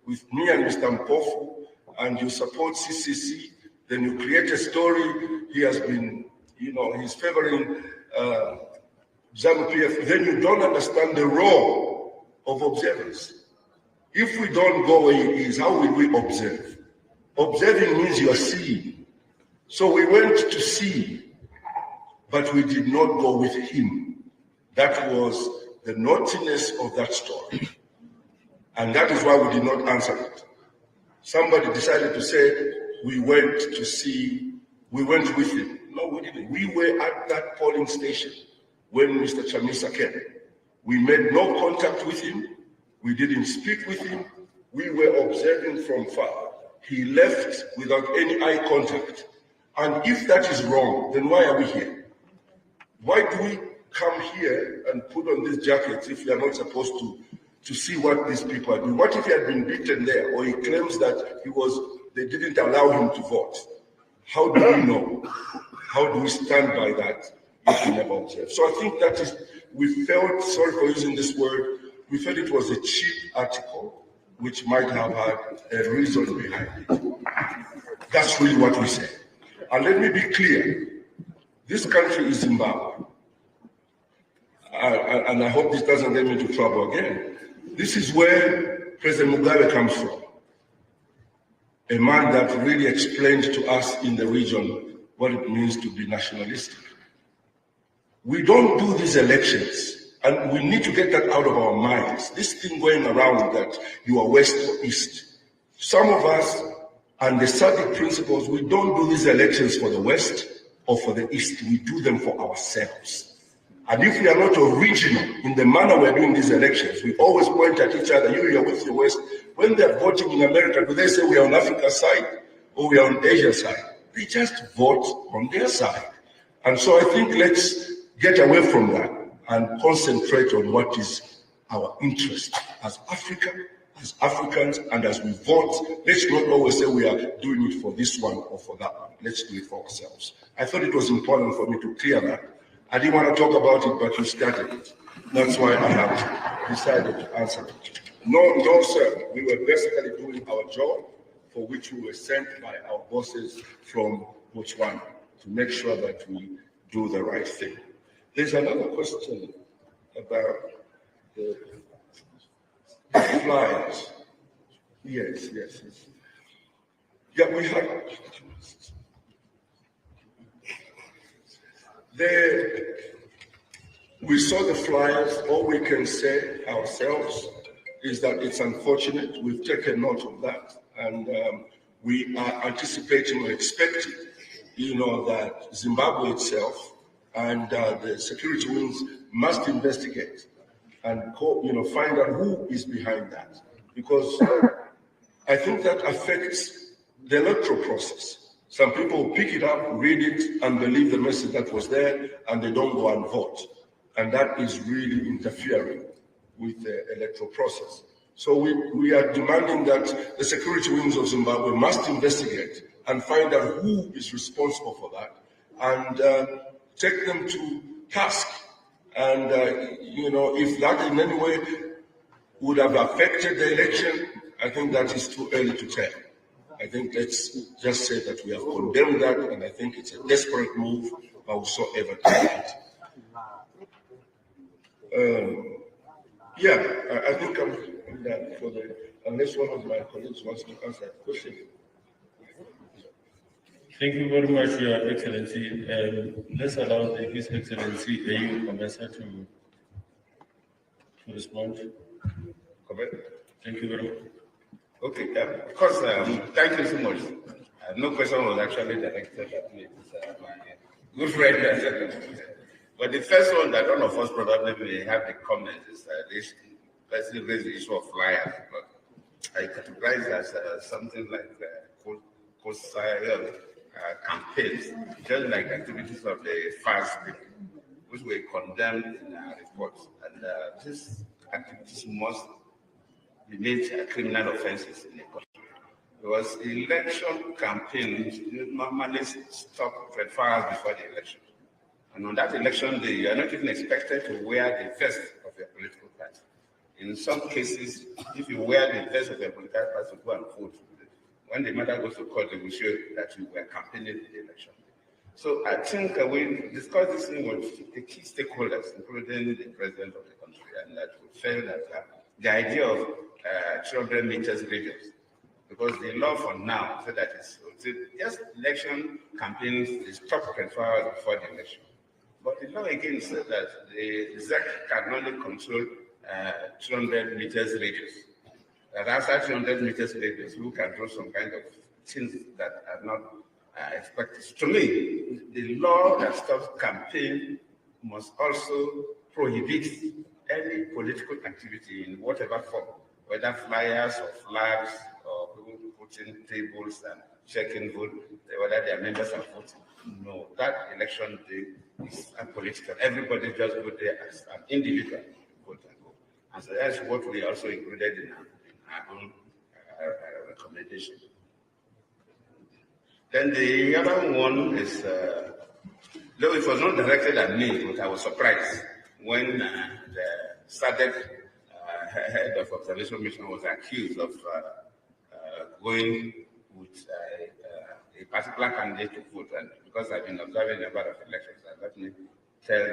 with me and Mr. Mpofu and you support CCC, then you create a story. He has been, he's favoring ZANU-PF. Then you don't understand the role of observers. If we don't go where he is, how will we observe? Observing means you are seeing. So we went to see, but we did not go with him. That was the naughtiness of that story. And that is why we did not answer it. Somebody decided to say, we went with him. No, we didn't. We were at that polling station when Mr. Chamisa came. We made no contact with him. We didn't speak with him. We were observing from far. He left without any eye contact. And if that is wrong, then why are we here? Why do we come here and put on these jackets if we are not supposed to see what these people are doing? What if he had been beaten there, or he claims that they didn't allow him to vote? How do we know? How do we stand by that if we never observe? So I think that is, we felt, sorry for using this word, we felt it was a cheap article which might have had a reason behind it. That's really what we say. And let me be clear, this country is Zimbabwe. And I hope this doesn't get me into trouble again. This is where President Mugabe comes from. A man that really explained to us in the region what it means to be nationalistic. We don't do these elections, and we need to get that out of our minds. This thing going around that you are West or East. Some of us, and the SADC principles, we don't do these elections for the West or for the East. We do them for ourselves. And if we are not original in the manner we're doing these elections, we always point at each other, you are with the West. When they're voting in America, do they say we are on Africa's side or we are on Asia's side? They just vote on their side. And so I think let's get away from that and concentrate on what is our interest as Africa, as Africans, and as we vote. Let's not always say we are doing it for this one or for that one. Let's do it for ourselves. I thought it was important for me to clear that. I didn't want to talk about it, but you started it. That's why I have decided to answer it. No, sir. We were basically doing our job for which we were sent by our bosses from Botswana to make sure that we do the right thing. There's another question about the flyers. Yes. Yeah, we had. We saw the flyers. All we can say ourselves is that it's unfortunate. We've taken note of that, and we are anticipating or expecting, that Zimbabwe itself and the security wings must investigate and find out who is behind that, because I think that affects the electoral process. Some people pick it up, read it, and believe the message that was there, and they don't go and vote. And that is really interfering with the electoral process. So we are demanding that the security wings of Zimbabwe must investigate and find out who is responsible for that, and take them to task. And, if that in any way would have affected the election, I think that is too early to tell. I think let's just say that we have condemned that, and I think it's a desperate move by whosoever did it. I think I'm done unless one of my colleagues wants to answer that question. Thank you very much, Your Excellency. Let's allow His Excellency AUEOM COMESA to respond. Thank you very much. Okay, of course, thank you so much. No question was actually directed at me. My good friend. But the first one that none of us probably may have the comment is this person raised the issue of flyers. But I categorize as something like campaigns, just like activities of the fast people, which were condemned in our reports. And these activities must be made criminal offenses in the country. Because election campaigns normally stop 24 hours before the election. And on that election day, you are not even expected to wear the vest of your political party. In some cases, if you wear the vest of your political party to go and vote, when the matter goes to court, they will show that you were campaigning in the election. So I think we discussed this thing with the key stakeholders, including the president of the country, and that we felt that the idea of 200 meters radius, because the law for now said that it's just election campaigns is stop 24 hours before the election. But the law again said that the ZEC can only control 200 meters radius. That after 200 meters radius, we can do some kind of things that are not expected. To me, the law that stops campaign must also prohibit any political activity in whatever form, whether flyers or flags or people putting tables and checking vote, whether they are members of voting. No, that election day is apolitical. Everybody just go there as an individual, vote and go. And so that's what we also included in our own recommendation. Then the other one is, though it was not directed at me, but I was surprised when the SADC head of observation mission was accused of going with a particular candidate to vote. And because I've been observing a number of elections, let me tell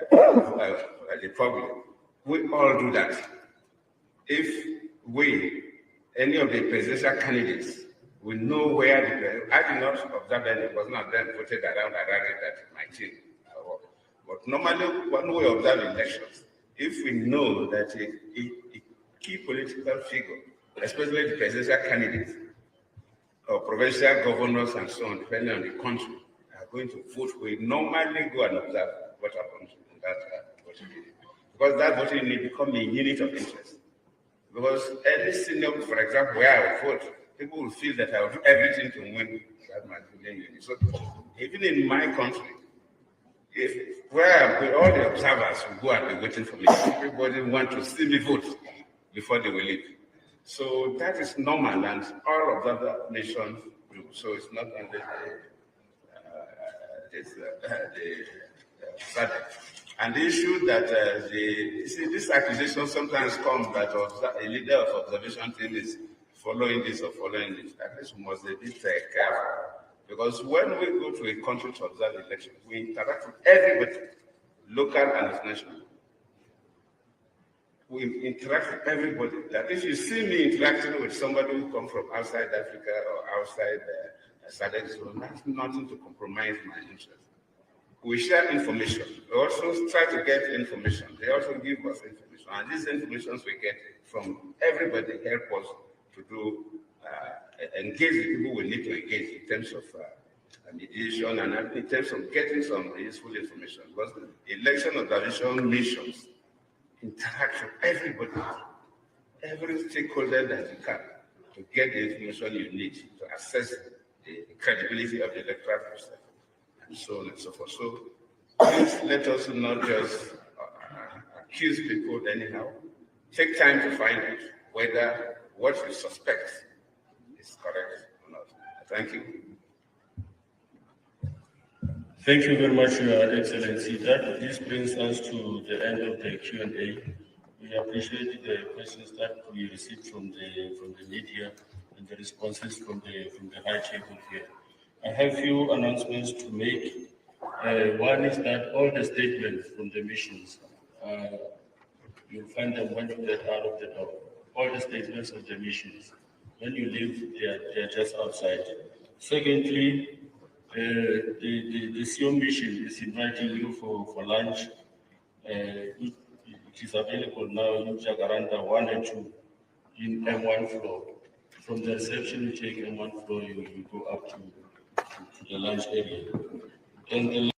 the public, we all do that. If any of the presidential candidates, we know where I did not observe any, because none of them voted around that my team. But normally, when we observe elections, if we know that a key political figure, especially the presidential candidates, or provincial governors and so on, depending on the country, are going to vote, we normally go and observe what happens in that voting unit. Because that voting unit becomes a unit of interest. Because any senior, for example, where I vote, people will feel that I will do everything to win that my voting unit. So even in my country, where all the observers will go and be waiting for me, everybody wants to see me vote before they will leave. So that is normal, and all of the other nations do. So it's not only the SADC. And the issue that this accusation sometimes comes that a leader of observation team is following this or following this. At least we must be a bit careful. Because when we go to a country to observe elections, we interact with everybody, local and international. We interact with everybody. That if you see me interacting with somebody who comes from outside Africa or outside SADC, that's nothing to compromise my interest. We share information. We also try to get information. They also give us information. And these informations we get from everybody help us to do engage the people we need to engage in terms of mediation and in terms of getting some useful information. Because election observation missions interact with everybody, every stakeholder that you can, to get the information you need to assess the credibility of the electoral process, and so on and so forth. So please let us not just accuse people anyhow. Take time to find out whether what you suspect is correct or not. Thank you. Thank you very much, Your Excellency. This brings us to the end of the Q&A. We appreciate the questions that we received from the media and the responses from the high table here. I have few announcements to make. One is that all the statements from the missions, you'll find them when you get out of the door. All the statements of the missions, when you leave, they are just outside. Secondly, the SEOM mission is inviting you for lunch. It is available now in Jacaranda 1 and 2 in M1 floor. From the reception, you take M1 floor, you go up to the lunch area. And the